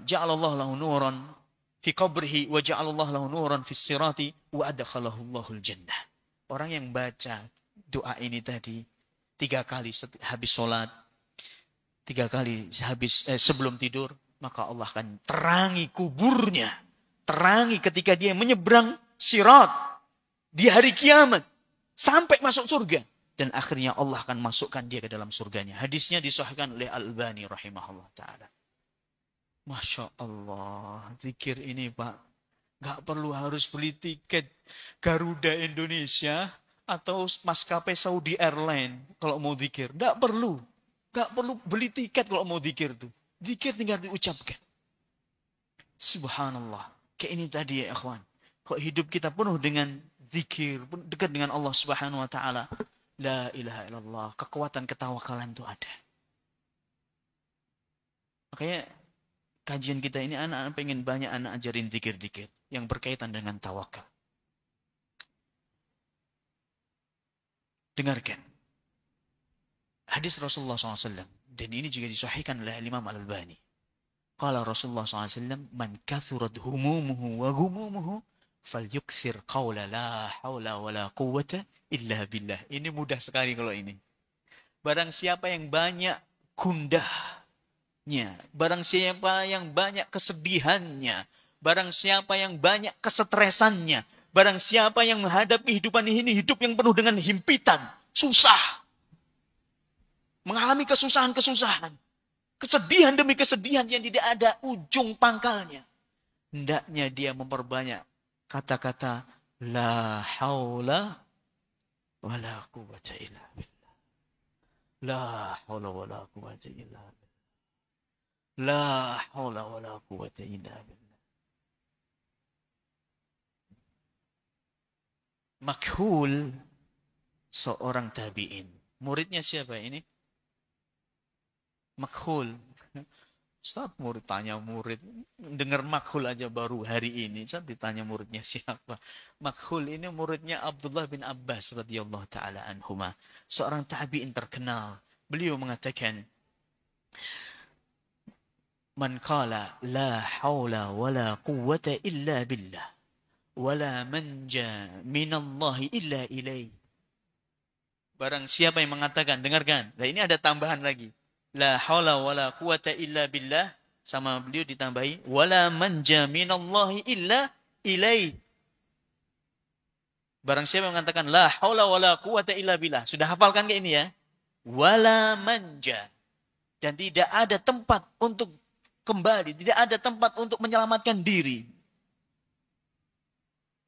ja'alallahu lahu nuran fi qabrihi wa ja'alallahu lahu nuran fis sirati wa adkhalahu Allahul jannah. Orang yang baca doa ini tadi 3 kali habis sholat, 3 kali habis sebelum tidur, maka Allah akan terangi kuburnya, terangi ketika dia menyeberang sirat di hari kiamat sampai masuk surga, dan akhirnya Allah akan masukkan dia ke dalam surganya. Hadisnya disahihkan oleh Al-Albani rahimahullah taala. Masya Allah, zikir ini Pak, nggak perlu harus beli tiket Garuda Indonesia atau maskapai Saudi Airlines kalau mau zikir. Nggak perlu beli tiket kalau mau zikir tuh. Zikir tinggal diucapkan. Subhanallah. Kayak ini tadi ya ikhwan. Kok hidup kita penuh dengan zikir, dekat dengan Allah Subhanahu wa taala. La ilaha illallah, kekuatan ketawakalan itu ada. Makanya kajian kita ini anak-anak pengen banyak anak ajarin zikir-zikir yang berkaitan dengan tawakal. Dengarkan hadis Rasulullah SAW, dan ini juga disahihkan oleh Imam Al-Albani. Qala Rasulullah SAW, man kathurat humumuhu wa gumumuhu falyukthir qawla la hawla wa la quwwata illa billah. Ini mudah sekali kalau ini. Barang siapa yang banyak gundahnya, barang siapa yang banyak kesedihannya, barang siapa yang banyak kesetresannya, barang siapa yang menghadapi kehidupan ini hidup yang penuh dengan himpitan, susah, mengalami kesusahan-kesusahan, kesedihan demi kesedihan yang tidak ada ujung pangkalnya, hendaknya dia memperbanyak kata-kata la haula wala quwwata illa billah. La haula wala quwwata illa billah. La haula wala quwwata illa billah. Makhul, seorang tabi'in. Muridnya siapa ini? Makhul. Ustaz, murid tanya murid. Dengar Makhul aja baru hari ini. Ustaz ditanya muridnya siapa. Makhul ini muridnya Abdullah bin Abbas radhiyallahu ta'ala anhuma. Seorang tabi'in terkenal. Beliau mengatakan, man qala la hawla wa la quwwata illa billah wa la manja minallahi illa ilaih. Barang siapa yang mengatakan, dengarkan. Nah, ini ada tambahan lagi. La haula wala quwata illa billah, sama beliau ditambahi wala manja minallahi illa ilai. Barang siapa yang mengatakan la haula wala quwata illa billah, sudah hafalkan ke ini ya? Wala manja, dan tidak ada tempat untuk kembali, tidak ada tempat untuk menyelamatkan diri.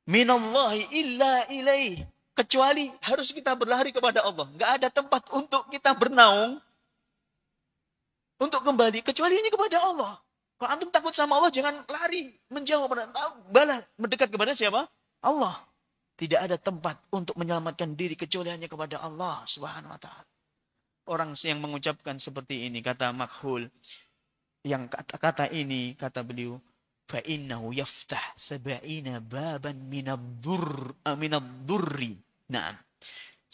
Minallahi illa ilai, kecuali harus kita berlari kepada Allah. Enggak ada tempat untuk kita bernaung, untuk kembali, kecuali ini kepada Allah. Kalau antum takut sama Allah, jangan lari, menjauh, balas, mendekat kepada siapa? Allah. Tidak ada tempat untuk menyelamatkan diri kecuali hanya kepada Allah Subhanahu wa ta'ala. Orang yang mengucapkan seperti ini, kata Makhul, yang kata ini, kata beliau, فَإِنَّهُ يَفْتَحْ سَبَعِينَ بَابًا مِنَ الضُّرِّ. Nah,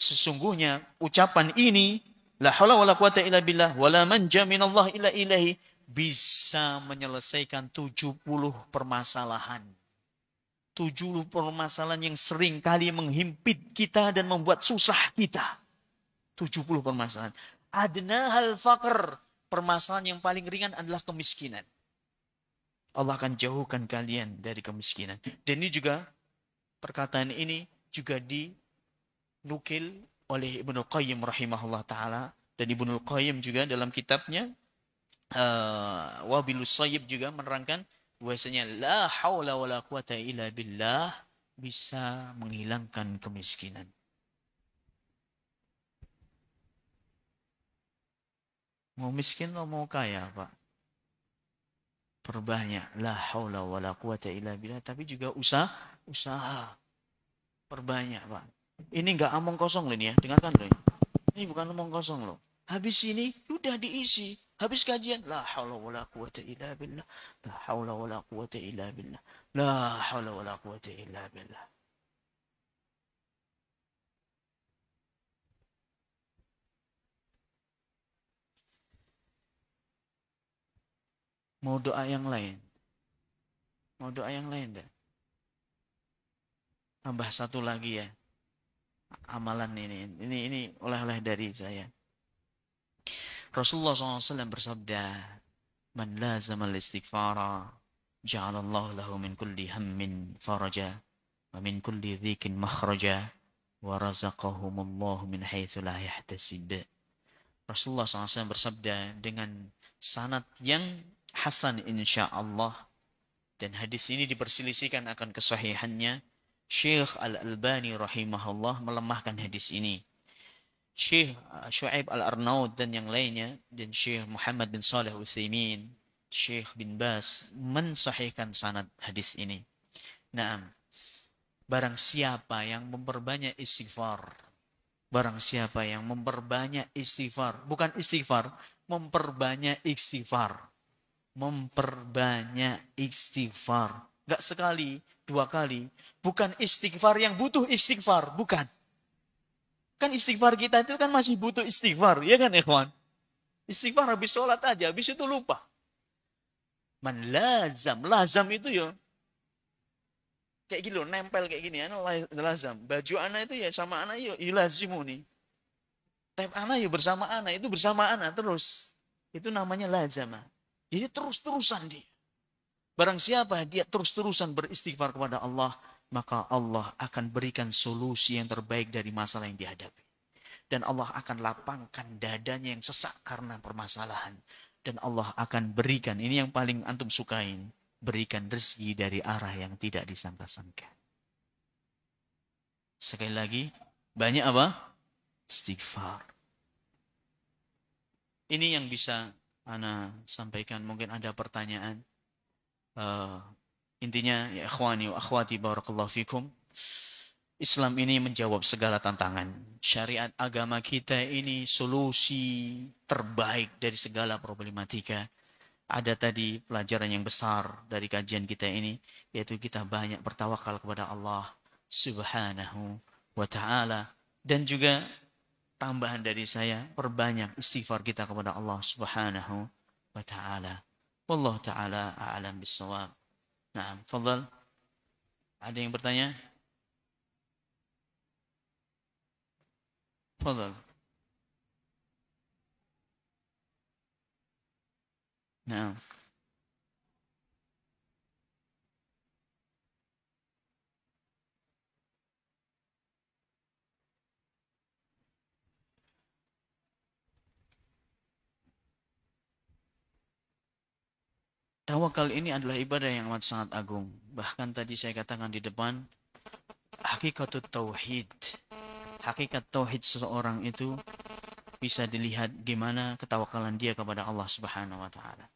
Sesungguhnya ucapan ini, la haula wala quwata illa billah, wala manja minallah illa ilahi, bisa menyelesaikan 70 permasalahan. 70 permasalahan yang sering kali menghimpit kita dan membuat susah kita. 70 permasalahan. Adna hal faqr, permasalahan yang paling ringan adalah kemiskinan. Allah akan jauhkan kalian dari kemiskinan. Dan ini juga, perkataan ini juga dinukil oleh Ibnu Qayyim rahimahullah ta'ala. Dan Ibnu Qayyim juga dalam kitabnya Wabilus Sayyib juga menerangkan bahwasanya la haula wala quwata illa billah bisa menghilangkan kemiskinan. Mau miskin atau mau kaya, Pak? Perbanyak. La haula wala quwata illa billah. Tapi juga usaha. Perbanyak, Pak. Ini enggak omong kosong loh ini ya. Dengarkan loh. Ini bukan omong kosong loh. Habis ini sudah diisi. Habis kajian. La haula wala quwata illa billah. La haula wala quwata illa billah. La haula wala quwata illa billah. Mau doa yang lain? Mau doa yang lain enggak? Tambah satu lagi ya. Amalan ini. Ini oleh-oleh dari saya. Rasulullah SAW bersabda, "Man lazama al-istighfara, ja'alallahu lahu min kulli hammin faraja, wa min kulli dhikin makhraja, wa razaqahumullahu min haitsu la yahtasib." Rasulullah SAW bersabda dengan sanad yang hasan insyaallah, dan hadis ini diperselisihkan akan kesahihannya. Syekh Al-Albani rahimahullah melemahkan hadis ini. Syekh Syuaib Al-Arnaud dan yang lainnya, dan Syekh Muhammad bin Saleh Utsaimin, Syekh bin Bas mensahihkan sanad hadis ini. Nah, barang siapa yang memperbanyak istighfar, barang siapa yang memperbanyak istighfar, bukan istighfar, memperbanyak istighfar. Memperbanyak istighfar. Enggak sekali, dua kali. Bukan istighfar yang butuh istighfar, bukan. Kan istighfar kita itu kan masih butuh istighfar, ya kan ikhwan? Istighfar habis sholat aja, habis itu lupa. Man lazam, lazam itu ya kayak gini loh, nempel kayak gini, lazam. Baju anak itu ya sama anak ya ilazimu nih. Tab anak ya bersama anak, itu bersama anak terus. Itu namanya lazama. Jadi terus-terusan dia. Barang siapa dia terus-terusan beristighfar kepada Allah, maka Allah akan berikan solusi yang terbaik dari masalah yang dihadapi. Dan Allah akan lapangkan dadanya yang sesak karena permasalahan. Dan Allah akan berikan, ini yang paling antum sukain, berikan rezeki dari arah yang tidak disangka-sangka. Sekali lagi, banyak apa? Istighfar. Ini yang bisa ana sampaikan. Mungkin ada pertanyaan. Intinya ya ikhwani wa akhwati barakallahu fikum, Islam ini menjawab segala tantangan. Syariat agama kita ini solusi terbaik dari segala problematika. Ada tadi pelajaran yang besar dari kajian kita ini, yaitu kita banyak bertawakal kepada Allah Subhanahu wa ta'ala. Dan juga tambahan dari saya, perbanyak istighfar kita kepada Allah Subhanahu wa ta'ala. Wallahu ta'ala a'lam bis-shawab. Nah, fadhal. Ada yang bertanya? Fadhal. Nah. Tawakal ini adalah ibadah yang amat sangat agung. Bahkan tadi saya katakan di depan, hakikatul tauhid. Hakikat tauhid seseorang itu bisa dilihat gimana ketawakalan dia kepada Allah Subhanahu wa ta'ala.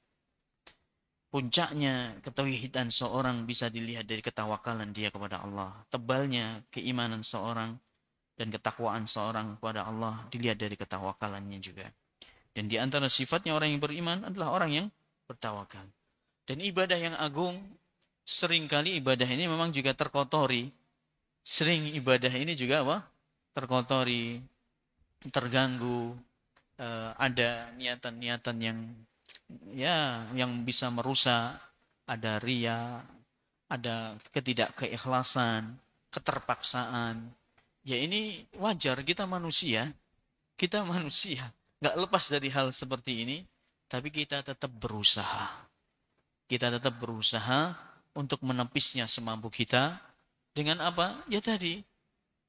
Puncaknya ketauhidan seorang bisa dilihat dari ketawakalan dia kepada Allah. Tebalnya keimanan seorang dan ketakwaan seorang kepada Allah dilihat dari ketawakalannya juga. Dan di antara sifatnya orang yang beriman adalah orang yang bertawakal. Dan ibadah yang agung, seringkali ibadah ini memang juga terkotori. Sering ibadah ini juga apa? terkotori, terganggu, ada niatan-niatan yang bisa merusak, ada ria, ada ketidakkeikhlasan, keterpaksaan. Ya ini wajar, kita manusia, nggak lepas dari hal seperti ini, tapi kita tetap berusaha. Kita tetap berusaha untuk menepisnya semampu kita dengan apa? Ya tadi,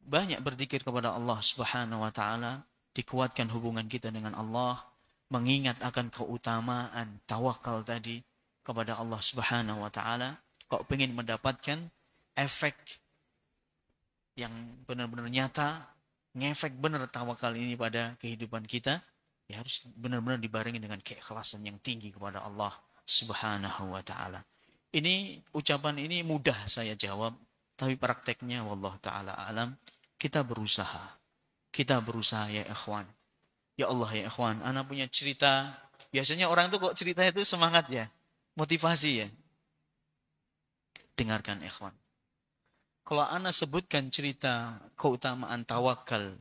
banyak berzikir kepada Allah Subhanahu wa taala, dikuatkan hubungan kita dengan Allah, mengingat akan keutamaan tawakal tadi kepada Allah Subhanahu wa taala. Kok pengen mendapatkan efek yang benar-benar nyata, ngefek benar tawakal ini pada kehidupan kita, ya harus benar-benar dibarengi dengan keikhlasan yang tinggi kepada Allah Subhanahu wa taala. Ini ucapan ini mudah saya jawab, tapi prakteknya wallahu taala alam, kita berusaha. Kita berusaha ya ikhwan. Ya Allah ya ikhwan, ana punya cerita. Biasanya orang tuh kok cerita itu semangat ya, motivasi ya. Dengarkan ikhwan. Kalau ana sebutkan cerita keutamaan tawakal,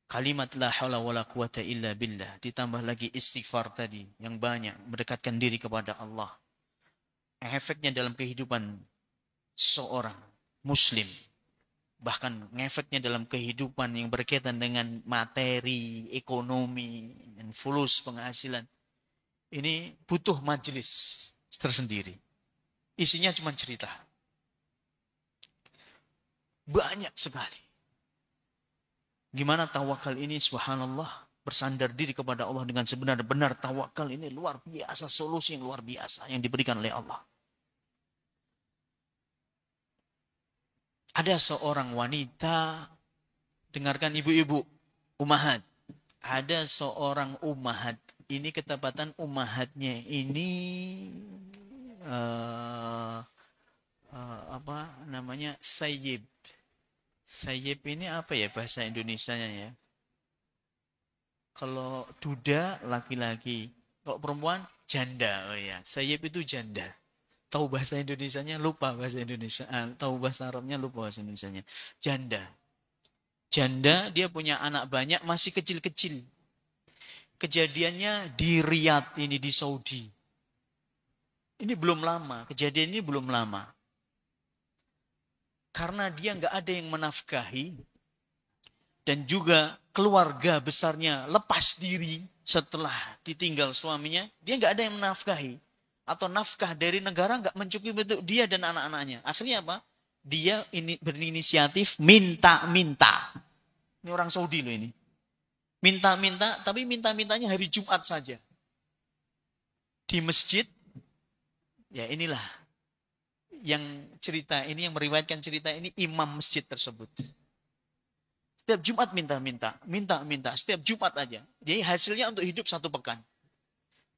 kalimat la haula wala quwata illa billah, ditambah lagi istighfar tadi yang banyak, mendekatkan diri kepada Allah. Efeknya dalam kehidupan seorang muslim, bahkan ngefeknya dalam kehidupan yang berkaitan dengan materi, ekonomi, dan fulus penghasilan. Ini butuh majelis tersendiri. Isinya cuma cerita. Banyak sekali. Gimana tawakal ini, subhanallah, bersandar diri kepada Allah dengan sebenar-benar tawakal ini luar biasa, solusi yang luar biasa yang diberikan oleh Allah. Ada seorang wanita, dengarkan ibu-ibu, ummahat. Ada seorang ummahat, ini ketepatan ummahatnya ini apa namanya, sayyib. Sayyib ini apa ya bahasa Indonesianya ya? Kalau duda laki-laki, kalau perempuan janda. Oh ya, sayyib itu janda. Tahu bahasa Indonesianya lupa bahasa Indonesia, tahu bahasa Arabnya lupa bahasa Indonesianya. Janda. Janda dia punya anak banyak, masih kecil-kecil. Kejadiannya di Riyadh ini, di Saudi. Ini belum lama, kejadian ini belum lama. Karena dia nggak ada yang menafkahi, dan juga keluarga besarnya lepas diri setelah ditinggal suaminya, dia nggak ada yang menafkahi. Atau nafkah dari negara nggak mencukupi untuk dia dan anak-anaknya. Akhirnya apa? Dia ini berinisiatif minta-minta. Ini orang Saudi loh ini. Minta-minta, tapi minta-mintanya hari Jumat saja. Di masjid, ya inilah yang cerita ini, yang meriwayatkan cerita ini imam masjid tersebut. Setiap Jumat minta, setiap Jumat aja. Jadi hasilnya untuk hidup 1 pekan.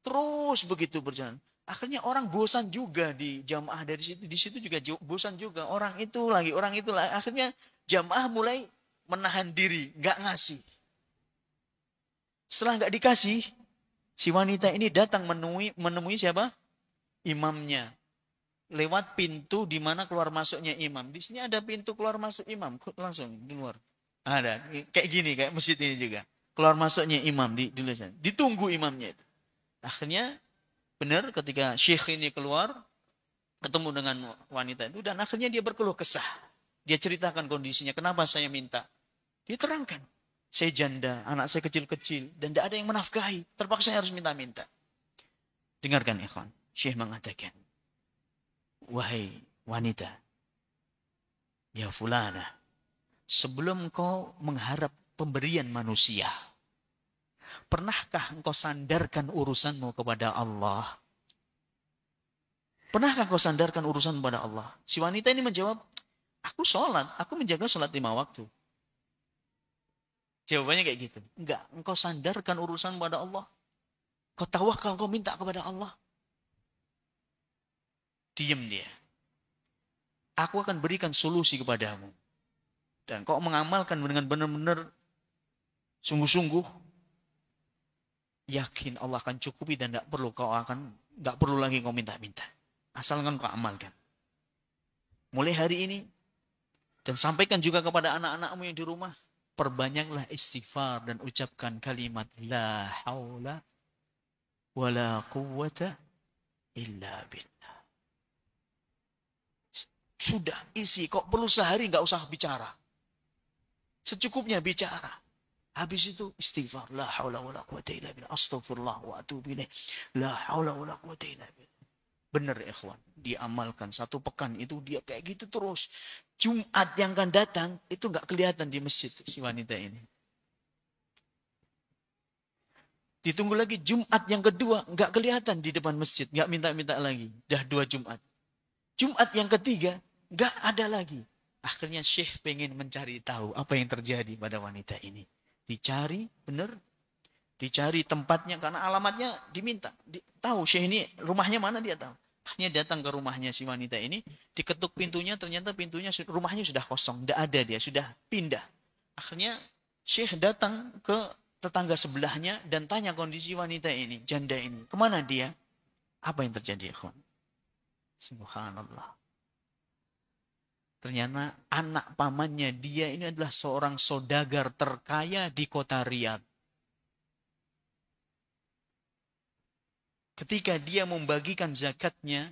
Terus begitu berjalan. Akhirnya orang bosan juga di jamaah dari situ. Di situ juga bosan juga. Orang itu lagi. Akhirnya jamaah mulai menahan diri, nggak ngasih. Setelah nggak dikasih, si wanita ini datang menemui siapa? Imamnya. Lewat pintu di mana keluar masuknya imam. Di sini ada pintu keluar masuk imam, langsung keluar. Ada kayak gini, kayak masjid ini juga. Keluar masuknya imam di sana. Ditunggu imamnya itu. Akhirnya benar ketika syekh ini keluar, ketemu dengan wanita itu, dan akhirnya dia berkeluh kesah. Dia ceritakan kondisinya, kenapa saya minta. Dia terangkan, saya janda, anak saya kecil-kecil, dan tidak ada yang menafkahi. Terpaksa harus minta-minta. Dengarkan ikhwan, syekh mengatakan, wahai wanita, ya fulana, sebelum kau mengharap pemberian manusia, pernahkah engkau sandarkan urusanmu kepada Allah? Pernahkah engkau sandarkan urusan kepada Allah? Si wanita ini menjawab, aku sholat, aku menjaga sholat 5 waktu. Jawabannya kayak gitu. Enggak, engkau sandarkan urusan kepada Allah. Kau tawakal, kau minta kepada Allah. Diam dia. Aku akan berikan solusi kepadamu. Dan kau mengamalkan dengan benar-benar sungguh-sungguh, yakin Allah akan cukupi dan nggak perlu lagi kau minta-minta. Asalkan kau amalkan. Mulai hari ini, dan sampaikan juga kepada anak-anakmu yang di rumah, perbanyaklah istighfar dan ucapkan kalimat la haula wala quwwata illa billah. Sudah isi, kok perlu sehari nggak usah bicara. Secukupnya bicara. Habis itu istighfar. La haula wa la quwwata illa billah. Astaghfirullah wa atubu ilaih. La haula wa la quwwata illa billah. Benar ya ikhwan. Diamalkan 1 pekan itu dia kayak gitu terus. Jumat yang akan datang itu nggak kelihatan di masjid si wanita ini. Ditunggu lagi Jumat yang kedua nggak kelihatan di depan masjid. Nggak minta-minta lagi. Dah 2 Jumat. Jumat yang ketiga nggak ada lagi. Akhirnya Syekh pengen mencari tahu apa yang terjadi pada wanita ini. Dicari, benar. Dicari tempatnya, karena alamatnya diminta. Tahu Syekh ini rumahnya mana dia tahu. Akhirnya datang ke rumahnya si wanita ini. Diketuk pintunya, ternyata pintunya, rumahnya sudah kosong. Tidak ada dia, sudah pindah. Akhirnya Syekh datang ke tetangga sebelahnya dan tanya kondisi wanita ini, janda ini. Kemana dia? Apa yang terjadi, ikhwan? Subhanallah. Ternyata anak pamannya dia ini adalah seorang saudagar terkaya di kota Riyadh. Ketika dia membagikan zakatnya,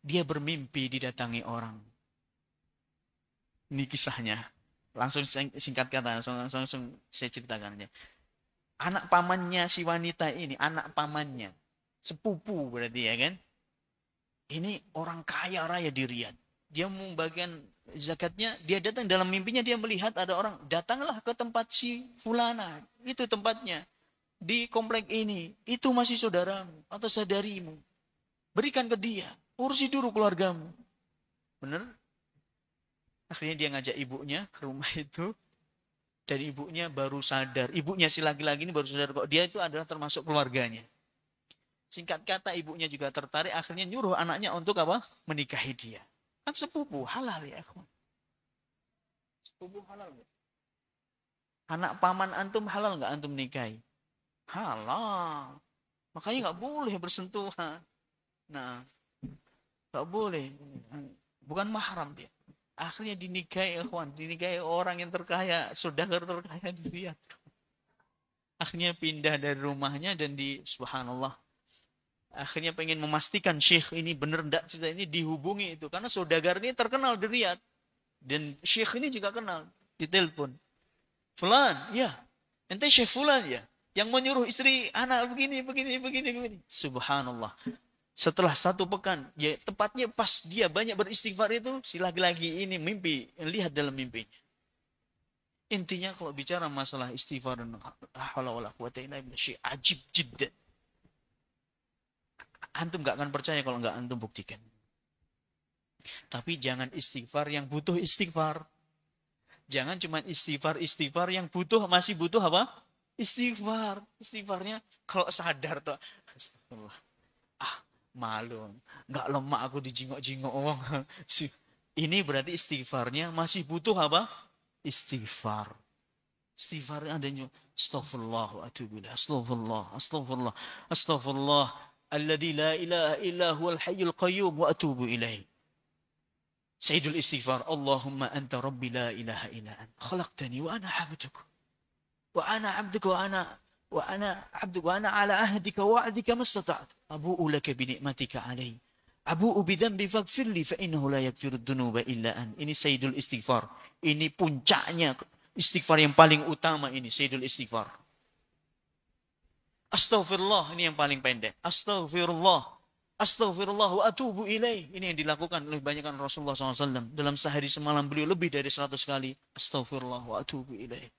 dia bermimpi didatangi orang. Ini kisahnya. Langsung singkat kata, langsung saya ceritakan aja. Anak pamannya si wanita ini, anak pamannya, sepupu berarti ya kan? Ini orang kaya raya di Riyadh. Dia membagikan zakatnya, dia datang dalam mimpinya, dia melihat ada orang, datanglah ke tempat si fulana, itu tempatnya. Di komplek ini, itu masih saudaramu atau saudarimu. Berikan ke dia, urusi dulu keluargamu. Benar? Akhirnya dia ngajak ibunya ke rumah itu. Dan ibunya baru sadar, ibunya si laki-laki ini baru sadar kok dia itu adalah termasuk keluarganya. Singkat kata ibunya juga tertarik, akhirnya nyuruh anaknya untuk apa? Menikahi dia. Kan sepupu, halal ya. Sepupu halal gak? Anak paman antum halal nggak antum nikahi? Halal. Makanya nggak boleh bersentuhan. Nah, nggak boleh. Bukan mahram dia. Akhirnya dinikahi ikhwan, dinikahi orang yang terkaya, saudagar terkaya di Riyadh. Akhirnya pindah dari rumahnya dan subhanallah. Akhirnya pengen memastikan Syekh ini benar enggak cerita ini, dihubungi itu. Karena saudagar ini terkenal di Riyadh. Dan Syekh ini juga kenal. Ditelepon. Fulan, ya. Ente Syekh Fulan ya. Yang menyuruh istri anak begini. Subhanallah. Setelah 1 pekan, ya tepatnya pas dia banyak beristighfar itu, si laki-laki ini mimpi, lihat dalam mimpinya. Intinya kalau bicara masalah istighfar dan syai' ajib jiddan. Antum gak akan percaya kalau gak antum buktikan. Tapi jangan istighfar yang butuh istighfar. Jangan cuma istighfar yang masih butuh apa? Istighfar. Istighfarnya kalau sadar tuh, astagfirullah. Malu, nggak lemak aku dijingok-jingok orang. Ini berarti istighfarnya masih butuh apa? Istighfar. Istighfarnya adanya astaghfirullah wa atubu ilaih. Astaghfirullah. Astaghfirullah. Alladzi la ilaha illa huwal hayyul qayyum wa atubu ilaih. Sayyidul istighfar. Allahumma anta rabbi la ilaha illa anta. Khalaqtani wa ana abduk. Wa ana abduk wa ana ala ahdika wa'dika mastata'tu. Abu'u laka binikmatika alai. Abu'u bidhanbi faghfirli fa innahu la yaghfiru dzunuba illa an. Ini sayyidul istighfar. Ini puncaknya istighfar yang paling utama ini, sayyidul istighfar. Astaghfirullah, ini yang paling pendek. Astaghfirullah. Astaghfirullah wa atubu ilaih. Ini yang dilakukan oleh banyakan Rasulullah SAW. Dalam sehari semalam beliau lebih dari 100 kali. Astaghfirullah wa atubu ilaih.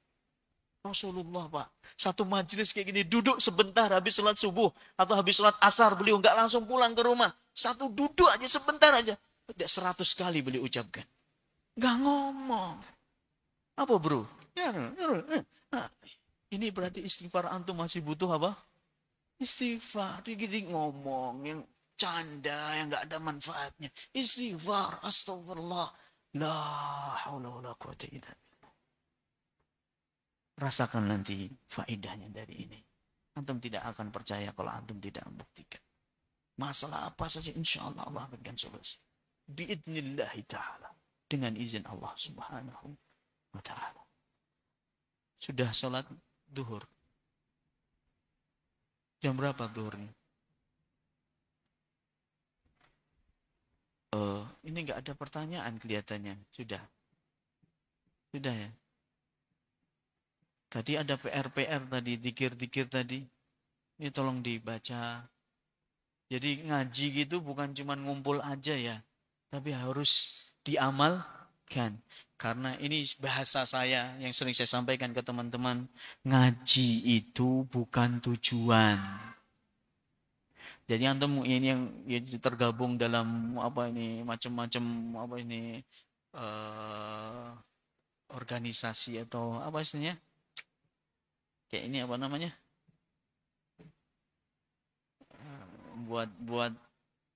Rasulullah Pak, 1 majelis kayak gini, duduk sebentar habis sholat subuh atau habis sholat asar, beliau nggak langsung pulang ke rumah. 1 duduk aja sebentar aja. 100 kali beliau ucapkan. Nggak ngomong. Apa bro? Nah, ini berarti istighfar antum masih butuh apa? Istighfar. Gini ngomong yang canda, yang nggak ada manfaatnya. Istighfar, astagfirullah. La haula wala quwwata illa billah. Rasakan nanti faedahnya dari ini. Antum tidak akan percaya kalau antum tidak membuktikan. Masalah apa saja insya Allah Allah akan solusi. Biidnillahi ta'ala. Dengan izin Allah subhanahu wa ta'ala. Sudah sholat duhur. Jam berapa duhurnya? Ini nggak ada pertanyaan kelihatannya. Sudah ya. Tadi ada PR tadi, dikir-dikir tadi. Ini tolong dibaca. Jadi ngaji gitu bukan cuma ngumpul aja ya. Tapi harus diamalkan. Karena ini bahasa saya yang sering saya sampaikan ke teman-teman. Ngaji itu bukan tujuan. Jadi antum ini yang tergabung dalam macam-macam organisasi atau apa istilahnya? Kayak ini apa namanya? Buat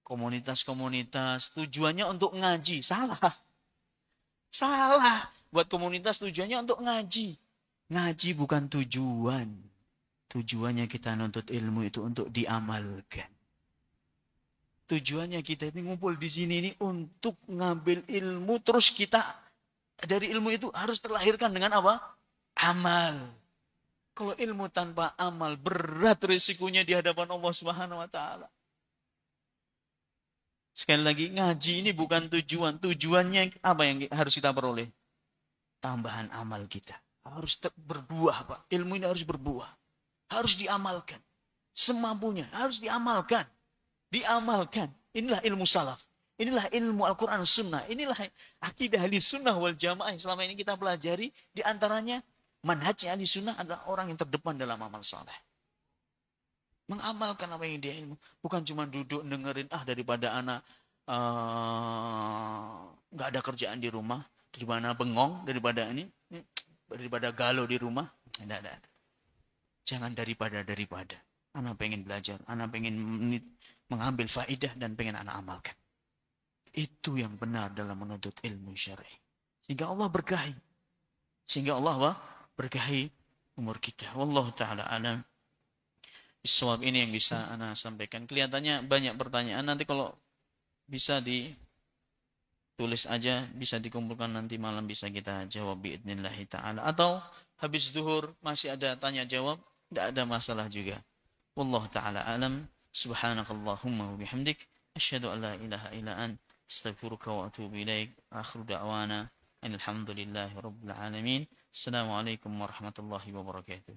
komunitas-komunitas tujuannya untuk ngaji. Salah. Buat komunitas tujuannya untuk ngaji. Ngaji bukan tujuan. Tujuannya kita nuntut ilmu itu untuk diamalkan. Tujuannya kita ini ngumpul di sini ini untuk ngambil ilmu, terus kita dari ilmu itu harus terlahirkan dengan apa? Amal. Kalau ilmu tanpa amal, berat risikonya di hadapan Allah Subhanahu wa taala. Sekali lagi, ngaji ini bukan tujuan. Tujuannya apa yang harus kita peroleh? Tambahan amal kita. Harus berbuah, Pak. Ilmu ini harus berbuah. Harus diamalkan. Semampunya harus diamalkan. Diamalkan. Inilah ilmu salaf. Inilah ilmu Al-Quran Sunnah. Inilah akidah ahli sunnah wal jamaah. Selama ini kita pelajari. Di antaranya manhajnya ahli sunnah adalah orang yang terdepan dalam amal saleh. Mengamalkan apa yang dia ilmu. Bukan cuma duduk dengerin. Daripada anak nggak ada kerjaan di rumah. Daripada bengong. Daripada galau di rumah. Tidak. Jangan daripada. Anak pengen belajar. Anak pengen mengambil faedah dan pengen anak amalkan. Itu yang benar dalam menuntut ilmu syar'i. Sehingga Allah berkahi. Umur kita. Wallahu ta'ala alam. Bisawab ini yang bisa anak sampaikan. Kelihatannya banyak pertanyaan. Nanti kalau bisa ditulis aja. Bisa dikumpulkan nanti malam bisa kita jawab biidnillahi ta'ala. Atau habis zuhur masih ada tanya jawab. Tidak ada masalah juga. Wallahu ta'ala alam. Subhanakallahumma wa bihamdik. Asyhadu an la ilaha illa ant. Astaghfiruka wa atubu ilaik. Akhir da'wana. Alhamdulillahi rabbil alamin. Assalamualaikum warahmatullahi wabarakatuh.